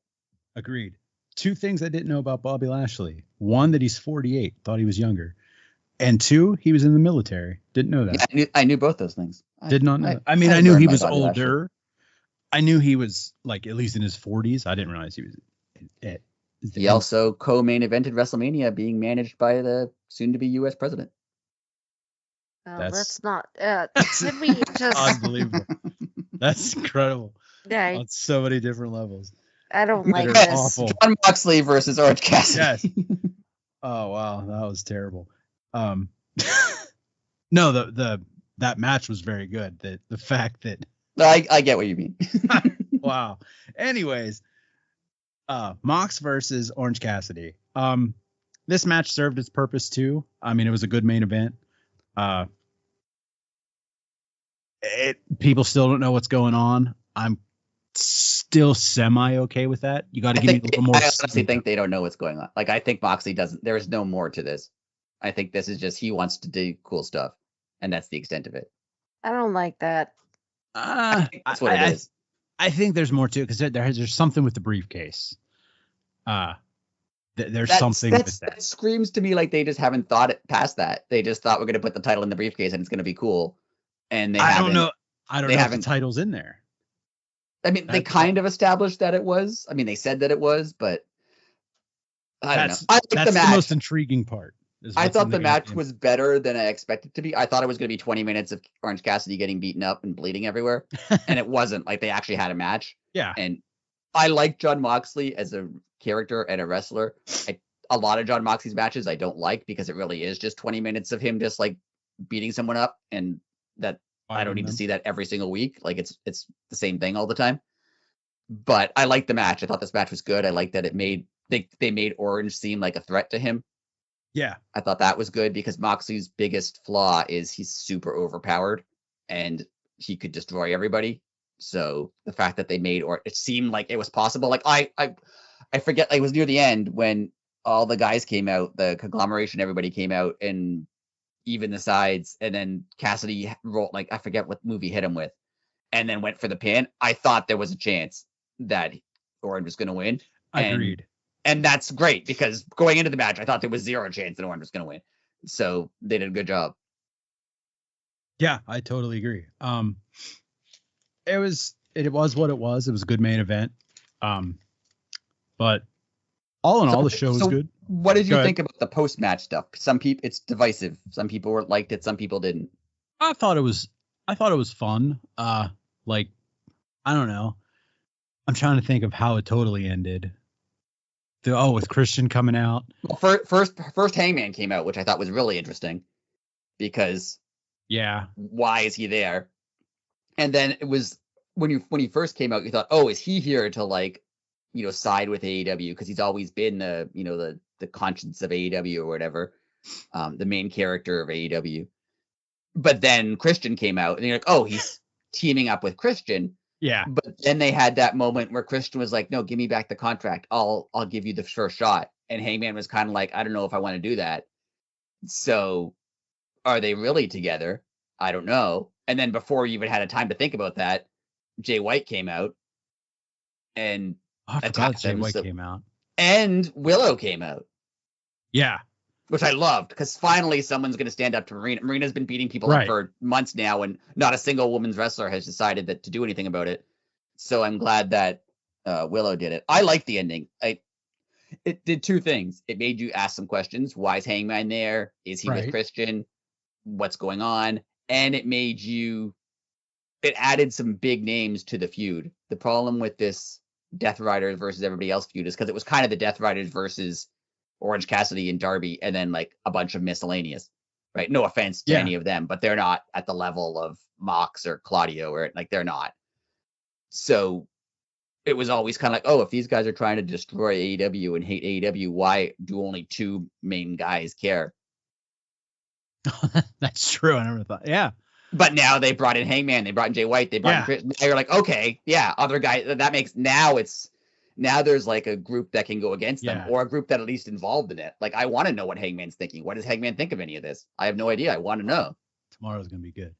Speaker 1: Agreed. Two things I didn't know about Bobby Lashley. One, that he's 48. Thought he was younger. And two, he was in the military. Didn't know that.
Speaker 2: Yeah, I knew both those things.
Speaker 1: Did not know. I knew he was older. Lashley. I knew he was, like, at least in his 40s. I didn't realize he was at
Speaker 2: He also co-main evented WrestleMania, being managed by the soon-to-be U.S. president.
Speaker 3: That's not. Should we just?
Speaker 1: Unbelievable. That's incredible.
Speaker 3: Yeah.
Speaker 1: On so many different levels.
Speaker 3: I don't like this.
Speaker 1: Awful.
Speaker 2: John Moxley versus Orange Cassidy.
Speaker 1: Yes. Oh wow, that was terrible. No, that match was very good. The fact that
Speaker 2: I get what you mean.
Speaker 1: Wow. Anyways. Mox versus Orange Cassidy. This match served its purpose too. I mean, it was a good main event. People still don't know what's going on. I'm still semi okay with that. You got to give me a little more.
Speaker 2: I honestly think they don't know what's going on. Like, I think Moxley doesn't. There is no more to this. I think this is just he wants to do cool stuff, and that's the extent of it.
Speaker 3: I don't like that.
Speaker 2: That's what it is.
Speaker 1: I think there's more to it because there's something with the briefcase. There's something with that.
Speaker 2: That screams to me like they just haven't thought it past that. They just thought we're going to put the title in the briefcase and it's going to be cool. And I don't know if the title's in there. I mean, they kind of established that it was. I mean, they said that it was, but I don't know. That's
Speaker 1: the most intriguing part.
Speaker 2: I thought the match was better than I expected to be. I thought it was going to be 20 minutes of Orange Cassidy getting beaten up and bleeding everywhere. And it wasn't. Like, they actually had a match.
Speaker 1: Yeah.
Speaker 2: And I like John Moxley as a character and a wrestler. A lot of John Moxley's matches I don't like because it really is just 20 minutes of him just like beating someone up. And that I don't need to see that every single week. Like it's the same thing all the time. But I liked the match. I thought this match was good. I liked that they made Orange seem like a threat to him.
Speaker 1: Yeah.
Speaker 2: I thought that was good because Moxley's biggest flaw is he's super overpowered and he could destroy everybody. So the fact that they made it seemed like it was possible. Like I forget, it was near the end when all the guys came out, the conglomeration, everybody came out, and even the sides, and then Cassidy rolled, like, I forget what movie hit him with, and then went for the pin. I thought there was a chance that Orange was going to win.
Speaker 1: Agreed.
Speaker 2: And that's great because going into the match, I thought there was zero chance that Orange was going to win. So they did a good job.
Speaker 1: Yeah, I totally agree. It was what it was. It was a good main event. But all in all, the show was good.
Speaker 2: What did you think about the post-match stuff? Some people, it's divisive. Some people liked it. Some people didn't.
Speaker 1: I thought it was fun. Like, I don't know. I'm trying to think of how it totally ended. With Christian coming out.
Speaker 2: Well, first Hangman came out, which I thought was really interesting because why is he there? And then it was when he first came out, you thought, oh, is he here to like, side with AEW because he's always been the conscience of AEW or whatever, the main character of AEW. But then Christian came out, and you're like, oh, he's teaming up with Christian.
Speaker 1: Yeah.
Speaker 2: But then they had that moment where Christian was like, no, give me back the contract. I'll give you the first shot. And Hangman was kind of like, I don't know if I want to do that. So are they really together? I don't know. And then before you even had a time to think about that, Jay White came out and attacked
Speaker 1: Jay
Speaker 2: them.
Speaker 1: White came out.
Speaker 2: And Willow came out.
Speaker 1: Yeah.
Speaker 2: Which I loved because finally someone's going to stand up to Marina. Marina's been beating people up for months now, and not a single women's wrestler has decided to do anything about it. So I'm glad that Willow did it. I liked the ending. It did two things. It made you ask some questions. Why is Hangman there? Is he with Christian? What's going on? And it added some big names to the feud. The problem with this Death Riders versus everybody else feud is because it was kind of the Death Riders versus Orange Cassidy and Darby, and then like a bunch of miscellaneous, right? No offense to any of them, but they're not at the level of Mox or Claudio, or like they're not. So it was always kind of like, oh, if these guys are trying to destroy AEW and hate AEW, why do only two main guys care?
Speaker 1: That's true. I never thought. Yeah.
Speaker 2: But now they brought in Hangman, they brought in Jay White, they brought in Chris. Now you're like, okay, yeah, other guys. That makes now there's like a group that can go against them, or a group that at least involved in it. Like, I want to know what Hangman's thinking. What does Hangman think of any of this? I have no idea. I want to know.
Speaker 1: Tomorrow's going to be good.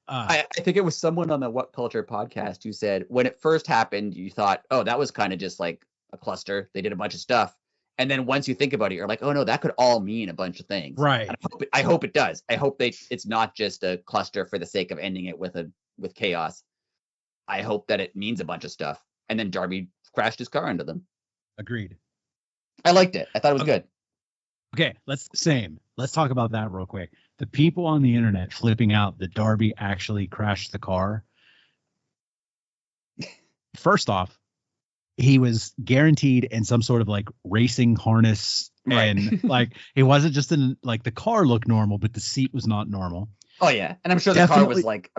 Speaker 2: I think it was someone on the What Culture podcast who said when it first happened, you thought, oh, that was kind of just like a cluster. They did a bunch of stuff. And then once you think about it, you're like, oh, no, that could all mean a bunch of things.
Speaker 1: Right.
Speaker 2: I hope it does. I hope it's not just a cluster for the sake of ending it with chaos. I hope that it means a bunch of stuff. And then Darby crashed his car into them.
Speaker 1: Agreed.
Speaker 2: I liked it. I thought it was good.
Speaker 1: Okay, let's talk about that real quick. The people on the internet flipping out that Darby actually crashed the car. First off, he was guaranteed in some sort of like racing harness, and like it wasn't just like the car looked normal, but the seat was not normal.
Speaker 2: Oh yeah, and I'm sure the car was like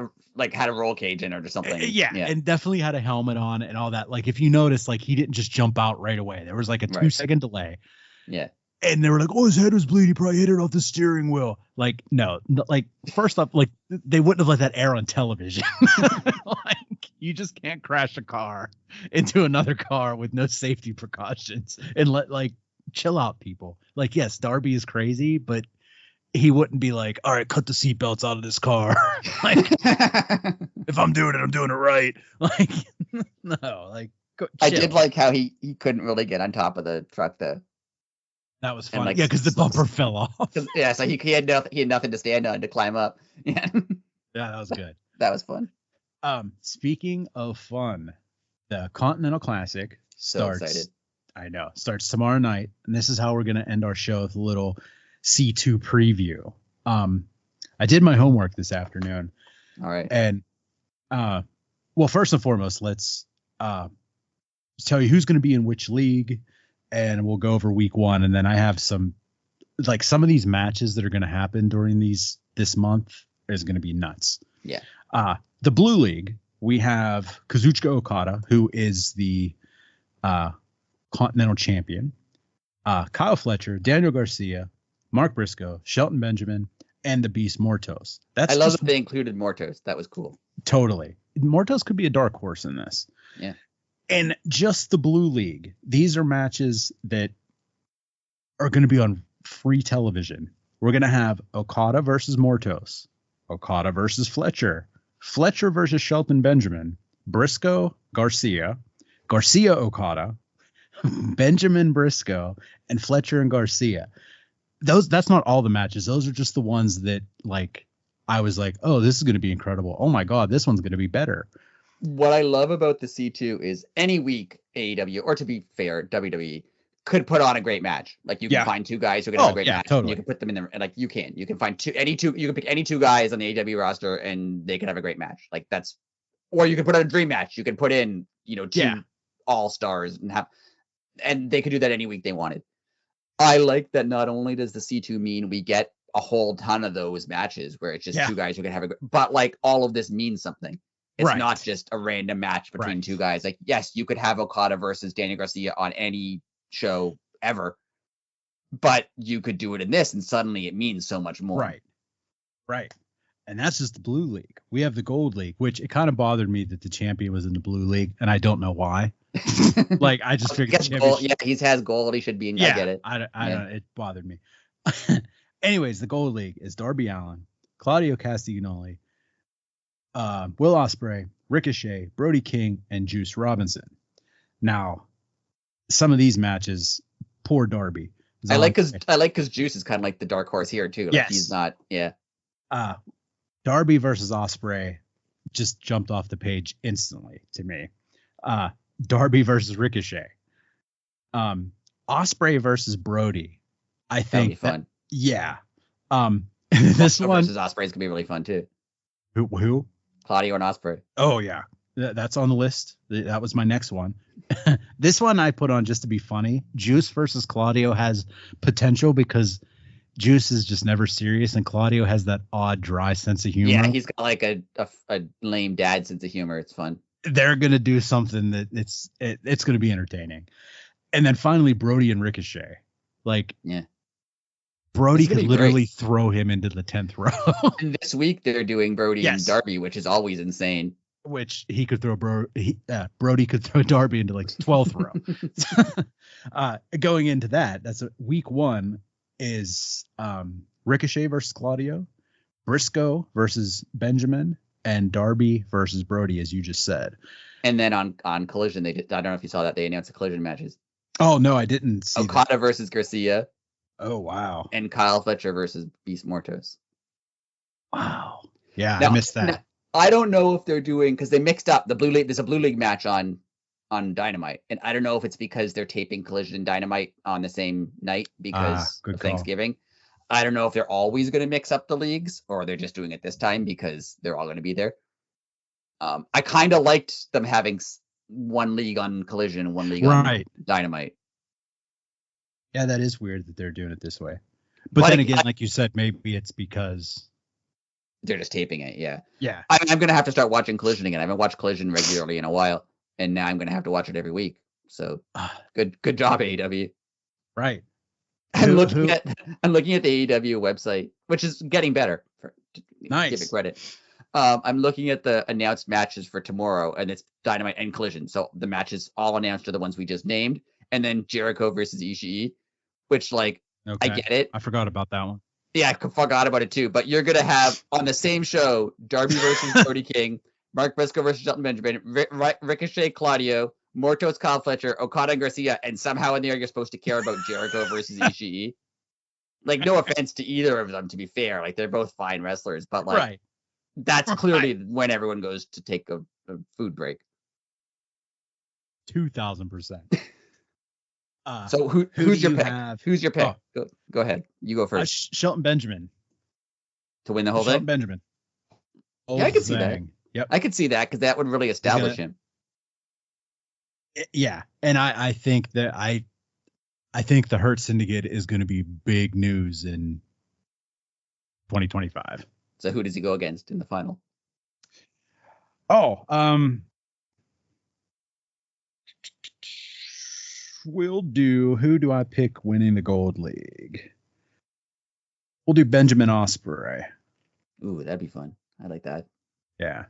Speaker 2: had a roll cage in it or something.
Speaker 1: Yeah, and definitely had a helmet on and all that. Like if you notice, like he didn't just jump out right away. There was like a 2-second delay.
Speaker 2: Yeah.
Speaker 1: And they were like, oh, his head was bleeding. He probably hit it off the steering wheel. Like, no, like first off, like they wouldn't have let that air on television. Like you just can't crash a car into another car with no safety precautions and chill out, people. Like, yes, Darby is crazy, but he wouldn't be like, all right, cut the seatbelts out of this car. Like, if I'm doing it right. Like, no, like,
Speaker 2: I did like how he couldn't really get on top of the truck though.
Speaker 1: That was fun. Like, because the bumper fell off.
Speaker 2: Yeah, so he had nothing to stand on to climb up. Yeah,
Speaker 1: that was good.
Speaker 2: That was fun.
Speaker 1: Speaking of fun, the Continental Classic starts.
Speaker 2: Excited.
Speaker 1: I know. Starts tomorrow night, and this is how we're gonna end our show with a little C2 preview. I did my homework this afternoon.
Speaker 2: All right.
Speaker 1: And well, first and foremost, let's tell you who's going to be in which league, and we'll go over week one. And then I have some of these matches that are going to happen during this month is going to be nuts.
Speaker 2: Yeah.
Speaker 1: The Blue League, we have Kazuchika Okada, who is the Continental Champion. Kyle Fletcher, Daniel Garcia, Mark Briscoe, Shelton Benjamin, and the Beast Mortos.
Speaker 2: I love that they included Mortos. That was cool.
Speaker 1: Totally. Mortos could be a dark horse in this.
Speaker 2: Yeah.
Speaker 1: And just the Blue League. These are matches that are going to be on free television. We're going to have Okada versus Mortos, Okada versus Fletcher, Fletcher versus Shelton Benjamin, Briscoe, Garcia, Garcia Okada, Benjamin Briscoe, and Fletcher and Garcia. That's not all the matches. Those are just the ones that like I was like, oh, this is going to be incredible. Oh my God, this one's going to be better.
Speaker 2: What I love about the C2 is any week AEW, or to be fair, WWE could put on a great match. Like you can find two guys who can have a great match.
Speaker 1: Totally.
Speaker 2: You can put them in there, and like you can find you can pick any two guys on the AEW roster and they can have a great match. Like that's, or you can put on a dream match. You can put in, two all-stars and they could do that any week they wanted. I like that not only does the C2 mean we get a whole ton of those matches where it's just two guys who can have but like all of this means something. It's not just a random match between two guys. Like, yes, you could have Okada versus Daniel Garcia on any show ever, but you could do it in this and suddenly it means so much more.
Speaker 1: Right. And that's just the Blue League. We have the Gold League, which it kind of bothered me that the champion was in the Blue League, and I don't know why. Like, I just figured
Speaker 2: he has gold. He should be in. I get it.
Speaker 1: I don't. It bothered me. Anyways, the Gold League is Darby Allin, Claudio Castagnoli, Will Ospreay, Ricochet, Brody King, and Juice Robinson. Now, some of these matches, poor Darby.
Speaker 2: I like because Juice is kind of like the dark horse here too. Like
Speaker 1: yes.
Speaker 2: He's not. Yeah.
Speaker 1: Darby versus Ospreay just jumped off the page instantly to me. Darby versus Ricochet. Ospreay versus Brody. I think
Speaker 2: that'd be fun.
Speaker 1: Yeah. This one
Speaker 2: versus Ospreay is gonna be really fun too.
Speaker 1: Who?
Speaker 2: Claudio and Ospreay.
Speaker 1: Oh yeah, that's on the list. That was my next one. This one I put on just to be funny. Juice versus Claudio has potential because Juice is just never serious, and Claudio has that odd, dry sense of humor.
Speaker 2: Yeah, he's got like a lame dad sense of humor. It's fun.
Speaker 1: They're gonna do something that it's gonna be entertaining. And then finally, Brody and Ricochet. Like, Brody could literally throw him into the 10th row.
Speaker 2: And this week they're doing Brody and Darby, which is always insane.
Speaker 1: Which he could throw Brody could throw Darby into like 12th row. Going into that's week one is Ricochet versus Claudio, Briscoe versus Benjamin, and Darby versus Brody, as you just said.
Speaker 2: And then on Collision, I don't know if you saw that, they announced the Collision matches.
Speaker 1: Oh no, I didn't see
Speaker 2: Okada versus Garcia.
Speaker 1: Oh wow.
Speaker 2: And Kyle Fletcher versus Beast Mortos.
Speaker 1: Wow. Yeah, I missed that.
Speaker 2: Now, I don't know if they're doing, because they mixed up the Blue League. There's a Blue League match on Dynamite, and I don't know if it's because they're taping Collision and Dynamite on the same night because of Thanksgiving. I don't know if they're always going to mix up the leagues or they're just doing it this time because they're all going to be there. I kind of liked them having one league on Collision and one league on Dynamite.
Speaker 1: Yeah, that is weird that they're doing it this way. But then again, like you said, maybe it's because
Speaker 2: they're just taping it. Yeah.
Speaker 1: Yeah.
Speaker 2: I'm going to have to start watching Collision again. I haven't watched Collision regularly in a while, and now I'm going to have to watch it every week. So good job, AEW.
Speaker 1: Right.
Speaker 2: I'm looking at the AEW website, which is getting better.
Speaker 1: Nice.
Speaker 2: Give it credit. I'm looking at the announced matches for tomorrow, and it's Dynamite and Collision. So the matches all announced are the ones we just named, and then Jericho versus Ishii, which I get it.
Speaker 1: I forgot about that one.
Speaker 2: Yeah, I forgot about it too. But you're gonna have on the same show Darby versus Brody King, Mark Briscoe versus Shelton Benjamin, Ricochet Claudio, Mortos Kyle Fletcher, Okada and Garcia, and somehow in there you're supposed to care about Jericho versus Ishii. Like, no offense to either of them, to be fair. Like, they're both fine wrestlers, but that's clearly when everyone goes to take a food break.
Speaker 1: 2,000%.
Speaker 2: So who's your pick? Who's your pick? Go ahead. You go first.
Speaker 1: Shelton Benjamin.
Speaker 2: To win the whole thing?
Speaker 1: Shelton Benjamin.
Speaker 2: Yeah, I could see that.
Speaker 1: Yep.
Speaker 2: I could see that because that would really establish him.
Speaker 1: Yeah. And I think that I think the Hurt Syndicate is going to be big news in 2025.
Speaker 2: So who does he go against in the final?
Speaker 1: Oh, we'll do. Who do I pick winning the Gold League? We'll do Benjamin Ospreay.
Speaker 2: Ooh, that'd be fun. I like that.
Speaker 1: Yeah.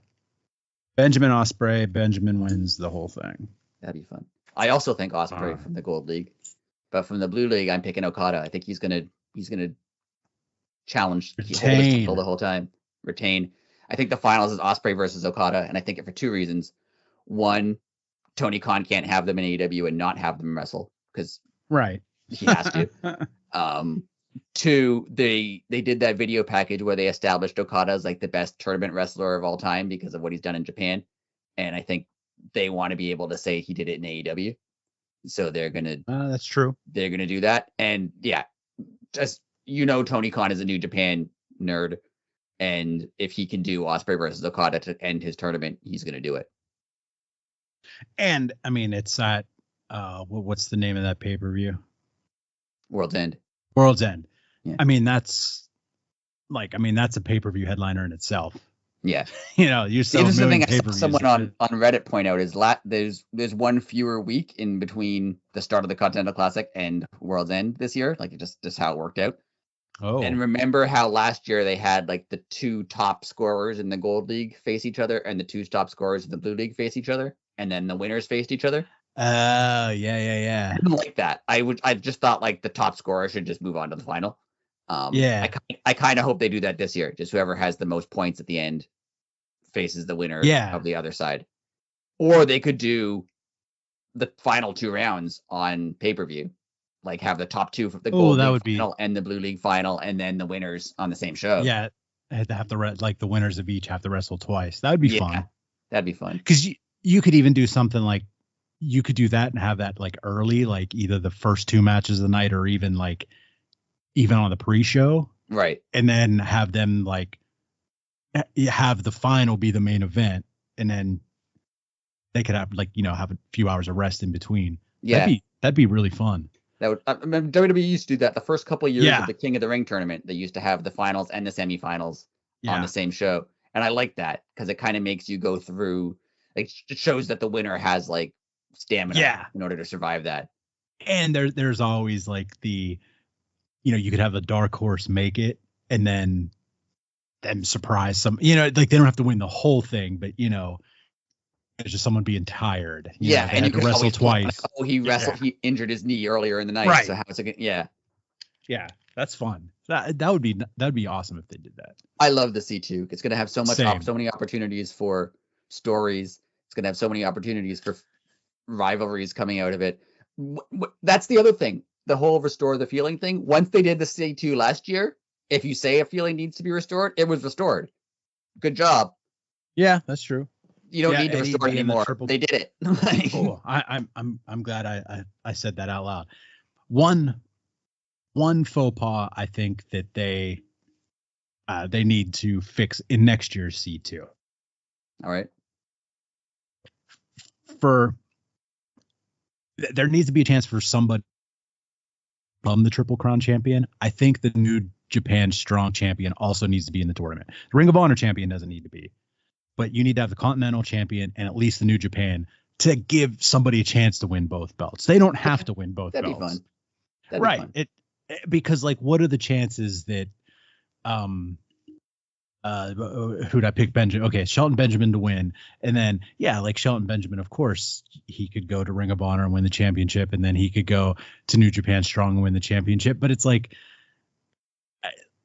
Speaker 1: Benjamin Ospreay. Benjamin wins the whole thing.
Speaker 2: That'd be fun. I also think Ospreay from the Gold League, but from the Blue League, I'm picking Okada. I think he's gonna challenge, hold his title the whole time, retain. I think the finals is Ospreay versus Okada, and I think it for two reasons. One, Tony Khan can't have them in AEW and not have them wrestle because he has to. Two, they did that video package where they established Okada as like the best tournament wrestler of all time because of what he's done in Japan, and I think they want to be able to say he did it in AEW, so they're gonna.
Speaker 1: That's true.
Speaker 2: They're gonna do that, and yeah, just Tony Khan is a New Japan nerd, and if he can do Ospreay versus Okada to end his tournament, he's gonna do it.
Speaker 1: And I mean, it's at what's the name of that pay-per-view?
Speaker 2: World's End.
Speaker 1: World's End.
Speaker 2: Yeah.
Speaker 1: I mean, that's a pay-per-view headliner in itself.
Speaker 2: Yeah.
Speaker 1: You saw the
Speaker 2: thing I saw someone on Reddit point out is there's one fewer week in between the start of the Continental Classic and World's End this year. Like just how it worked out. Oh. And remember how last year they had like the two top scorers in the Gold League face each other and the two top scorers in the Blue League face each other, and then the winners faced each other?
Speaker 1: Yeah.
Speaker 2: I didn't like that. I just thought like the top scorer should just move on to the final.
Speaker 1: I
Speaker 2: kind of hope they do that this year. Just whoever has the most points at the end faces the winner of the other side. Or they could do the final two rounds on pay-per-view. Like have the top two for the Gold League final and the Blue League final, and then the winners on the same show.
Speaker 1: Yeah, I had to have the winners of each have to wrestle twice. That would be fun.
Speaker 2: That'd be fun.
Speaker 1: Because you could even do something like you could do that and have that like early, like either the first two matches of the night or even on the pre-show,
Speaker 2: right?
Speaker 1: And then have them like have the final be the main event, and then they could have have a few hours of rest in between.
Speaker 2: Yeah,
Speaker 1: that'd be really fun.
Speaker 2: That would. I mean, WWE used to do that the first couple of years of the King of the Ring tournament. They used to have the finals and the semifinals on the same show, and I like that because it kind of makes you go through. Like, it shows that the winner has like stamina in order to survive that.
Speaker 1: And there's always like the, you could have the dark horse make it, and then surprise some. Like they don't have to win the whole thing, but it's just someone being tired.
Speaker 2: And you
Speaker 1: could wrestle twice.
Speaker 2: He wrestled. He injured his knee earlier in the night.
Speaker 1: Right.
Speaker 2: So how's it? Yeah,
Speaker 1: that's fun. That'd be awesome if they did that.
Speaker 2: I love the C2. It's going to have so many opportunities for stories. It's going to have so many opportunities for rivalries coming out of it. That's the other thing. The whole restore the feeling thing. Once they did the C2 last year, if you say a feeling needs to be restored, it was restored. Good job.
Speaker 1: Yeah, that's true.
Speaker 2: You don't need to restore it anymore. They did it.
Speaker 1: Cool. I'm glad I said that out loud. One faux pas I think that they need to fix in next year's C2.
Speaker 2: All right.
Speaker 1: There needs to be a chance for somebody to become the Triple Crown champion. I think the New Japan Strong champion also needs to be in the tournament. The Ring of Honor champion doesn't need to be. But you need to have the Continental champion and at least the New Japan to give somebody a chance to win both belts. They don't have to win both belts.
Speaker 2: That'd be fun.
Speaker 1: Right. Because like, what are the chances that who'd I pick? Benjamin. Okay, Shelton Benjamin to win, and then like Shelton Benjamin, of course, he could go to Ring of Honor and win the championship, and then he could go to New Japan Strong and win the championship. But it's like,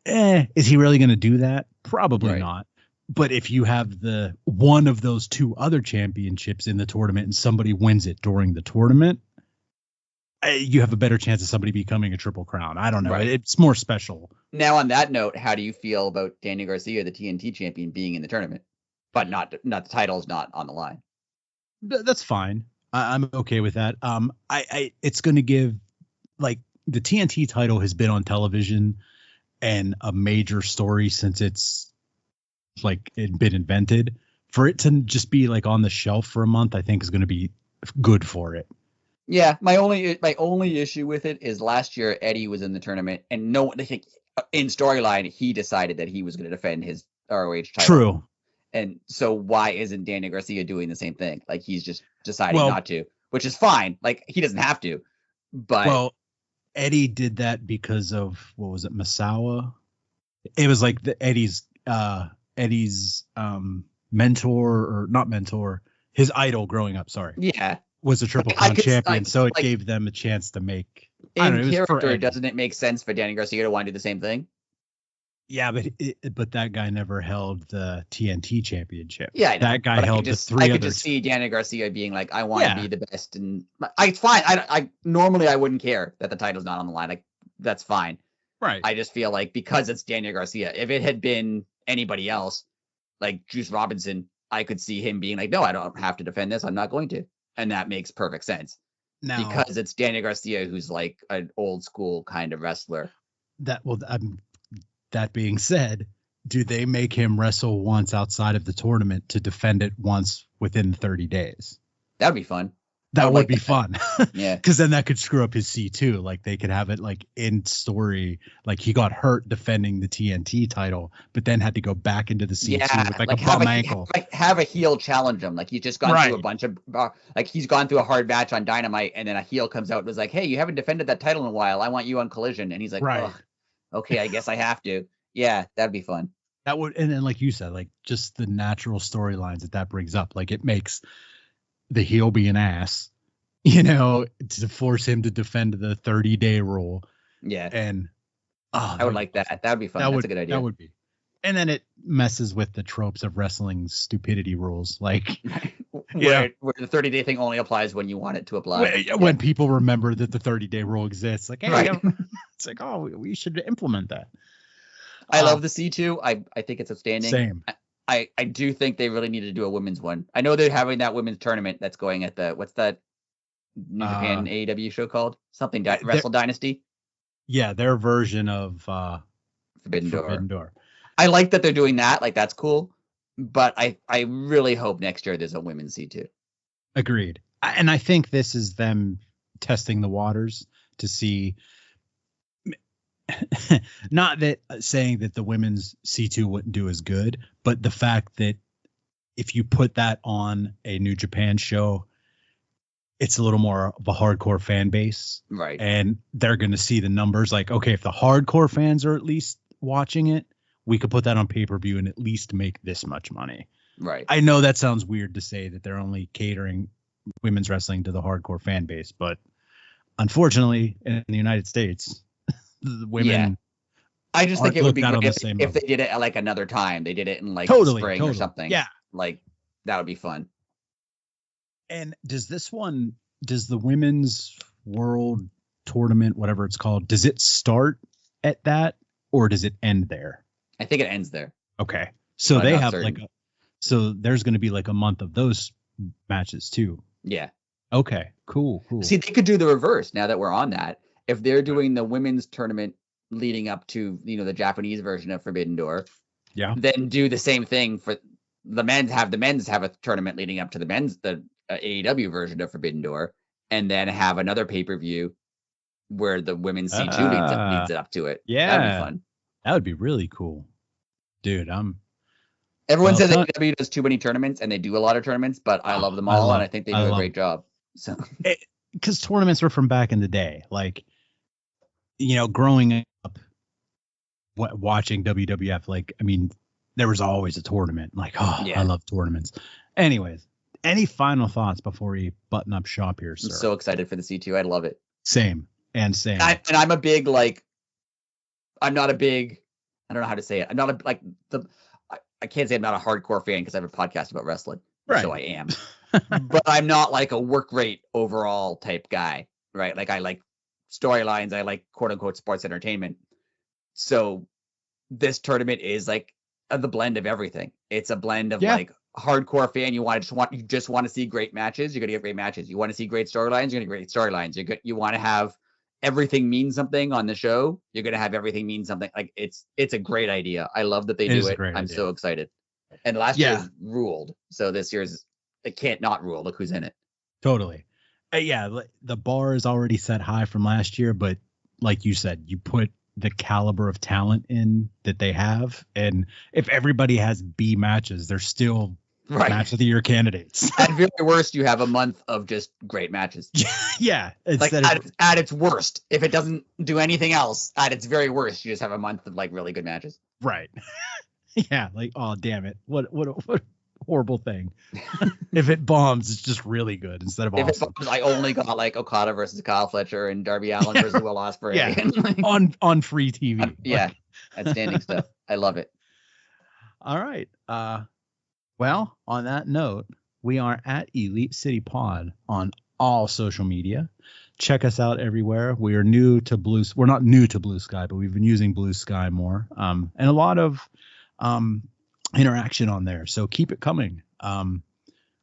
Speaker 1: is he really going to do that? Probably not. But if you have the one of those two other championships in the tournament and somebody wins it during the tournament, you have a better chance of somebody becoming a Triple Crown. I don't know. Right. It's more special.
Speaker 2: Now, on that note, how do you feel about Daniel Garcia, the TNT champion, being in the tournament, but not the title's not on the line?
Speaker 1: That's fine. I'm okay with that. It's going to give, like, the TNT title has been on television and a major story since it's been invented. For it to just be like on the shelf for a month, I think is going to be good for it.
Speaker 2: Yeah, my only issue with it is last year Eddie was in the tournament, and in storyline he decided that he was going to defend his ROH title.
Speaker 1: True.
Speaker 2: And so why isn't Daniel Garcia doing the same thing? Like he's just deciding not to, which is fine. Like he doesn't have to, but
Speaker 1: Eddie did that because of what was it, Masawa? It was like Eddie's mentor, or not mentor, his idol growing up. Sorry, was a Triple Crown champion, so it gave them a chance to make.
Speaker 2: In character, doesn't it make sense for Daniel Garcia to want to do the same thing?
Speaker 1: Yeah, but that guy never held the TNT championship.
Speaker 2: Yeah, I know.
Speaker 1: That guy held the three.
Speaker 2: I could just see Daniel Garcia being like, "I want to be the best," and it's fine. I normally I wouldn't care that the title's not on the line. Like that's fine.
Speaker 1: Right.
Speaker 2: I just feel like because it's Daniel Garcia, if it had been anybody else, like Juice Robinson, I could see him being like, "No, I don't have to defend this. I'm not going to," and that makes perfect sense. Now, because it's Daniel Garcia, who's like an old school kind of wrestler.
Speaker 1: That being said, do they make him wrestle once outside of the tournament to defend it once within 30 days?
Speaker 2: That'd be fun.
Speaker 1: That would be fun.
Speaker 2: Yeah.
Speaker 1: Because then that could screw up his C2. Like they could have it like in story, like he got hurt defending the TNT title, but then had to go back into the C2 with like a bum ankle.
Speaker 2: Have a heel challenge him. Like he's just gone through a bunch of, like he's gone through a hard match on Dynamite, and then a heel comes out and was like, "Hey, you haven't defended that title in a while. I want you on Collision." And he's like, "Ugh. Okay, I guess I have to." Yeah, that'd be fun.
Speaker 1: That would, and then like you said, like just the natural storylines that brings up, like it makes the heel be an ass, to force him to defend the 30-day rule.
Speaker 2: Yeah,
Speaker 1: and
Speaker 2: I would like that. That'd be fun. That's a good idea.
Speaker 1: That would be, and then it messes with the tropes of wrestling stupidity rules, like
Speaker 2: where the 30-day thing only applies when you want it to apply.
Speaker 1: When people remember that the 30-day rule exists, like hey, it's like we should implement that.
Speaker 2: I love the C2. I think it's outstanding.
Speaker 1: Same.
Speaker 2: I do think they really need to do a women's one. I know they're having that women's tournament that's going at what's that New Japan AEW show called? Something Wrestle Dynasty.
Speaker 1: Yeah, their version of
Speaker 2: Forbidden Door. I like that they're doing that. Like that's cool. But I really hope next year there's a women's C2.
Speaker 1: Agreed. And I think this is them testing the waters to see. Not that saying that the women's C2 wouldn't do as good, but the fact that if you put that on a New Japan show, it's a little more of a hardcore fan base.
Speaker 2: Right.
Speaker 1: And they're going to see the numbers like, okay, if the hardcore fans are at least watching it, we could put that on pay-per-view and at least make this much money.
Speaker 2: Right.
Speaker 1: I know that sounds weird to say that they're only catering women's wrestling to the hardcore fan base, but unfortunately in the United States, the women
Speaker 2: I just think it would be great if they did it at like another time. They did it in like spring or something.
Speaker 1: Yeah.
Speaker 2: Like that would be fun.
Speaker 1: And does the women's world tournament, whatever it's called, does it start at that or does it end there?
Speaker 2: I think it ends there.
Speaker 1: Okay. So they have so there's going to be like a month of those matches too.
Speaker 2: Yeah.
Speaker 1: Okay, cool.
Speaker 2: See, they could do the reverse now that we're on that. If they're doing the women's tournament leading up to, the Japanese version of Forbidden Door, then do the same thing for the men's. Have the men's have a tournament leading up to the AEW version of Forbidden Door, and then have another pay-per-view where the women's C2 leads it up to it.
Speaker 1: Yeah,
Speaker 2: that'd be fun.
Speaker 1: That would be really cool, dude.
Speaker 2: Everyone says AEW does too many tournaments, and they do a lot of tournaments, but I love them all, and I think they do a great job. So,
Speaker 1: because tournaments were from back in the day, like. Growing up, watching WWF, like, I mean, there was always a tournament. Like, I love tournaments. Anyways, any final thoughts before we button up shop here, sir?
Speaker 2: I'm so excited for the C2. I love it.
Speaker 1: Same.
Speaker 2: I'm a big, I'm not a big, I don't know how to say it. I'm not I can't say I'm not a hardcore fan because I have a podcast about wrestling. Right. So I am. But I'm not like a work rate overall type guy, right? Like I like storylines, I like quote unquote sports entertainment. So this tournament is like the blend of everything. It's a blend of like hardcore fan. You just want to see great matches. You're gonna get great matches. You want to see great storylines. You're gonna get great storylines. You want to have everything mean something on the show. You're gonna have everything mean something. Like it's a great idea. I love that they do it. I'm so excited. And last year ruled. So this year's it can't not rule. Look who's in it.
Speaker 1: Totally. The bar is already set high from last year, but like you said, you put the caliber of talent in that they have. And if everybody has B matches, they're still match of the year candidates.
Speaker 2: At very worst, you have a month of just great matches.
Speaker 1: Yeah.
Speaker 2: Like at its worst, if it doesn't do anything else, at its very worst, you just have a month of like really good matches.
Speaker 1: Right. Yeah. Like, oh, damn it. What horrible thing. If it bombs, it's just really good instead of awesome.
Speaker 2: If it bombs, I only got like Okada versus Kyle Fletcher and Darby Allin versus Will Ospreay.
Speaker 1: Yeah.
Speaker 2: And, like,
Speaker 1: on free TV.
Speaker 2: Yeah. Outstanding stuff. I love it.
Speaker 1: All right. Well, on that note, we are at Elite City Pod on all social media. Check us out everywhere. We are new to we're not new to Blue Sky, but we've been using Blue Sky more. And a lot of interaction on there. So keep it coming.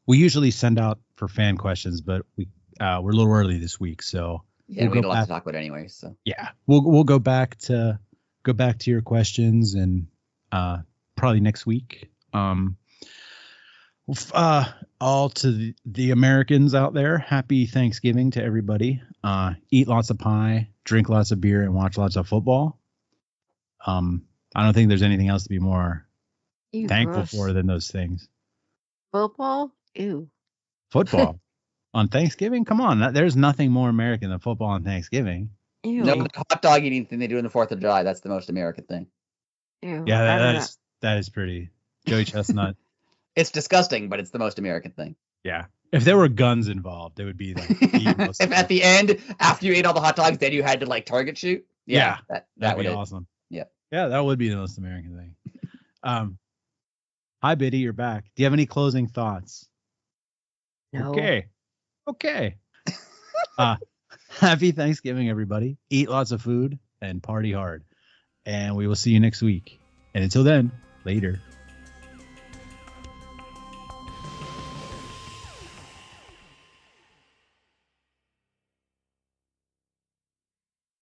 Speaker 1: We usually send out for fan questions, but we're a little early this week. So
Speaker 2: yeah, we had a lot to talk about anyway. So
Speaker 1: yeah, we'll go back to your questions and probably next week. All to the Americans out there, happy Thanksgiving to everybody. Eat lots of pie, drink lots of beer, and watch lots of football. I don't think there's anything else to be more thankful for than those things.
Speaker 3: Football? Ew.
Speaker 1: Football on Thanksgiving? Come on, there's nothing more American than football on Thanksgiving.
Speaker 3: Ew.
Speaker 2: No, the hot dog eating thing they do on the 4th of July, that's the most American thing.
Speaker 3: Ew.
Speaker 1: Yeah, that is pretty. Joey Chestnut.
Speaker 2: It's disgusting, but it's the most American thing.
Speaker 1: Yeah. If there were guns involved, it would be like
Speaker 2: if at the end, after you ate all the hot dogs, then you had to like target shoot. Yeah. That would
Speaker 1: be awesome.
Speaker 2: Yeah.
Speaker 1: Yeah, that would be the most American thing. Hi, Biddy, you're back. Do you have any closing thoughts?
Speaker 3: No.
Speaker 1: Okay. Happy Thanksgiving, everybody. Eat lots of food and party hard. And we will see you next week. And until then, later.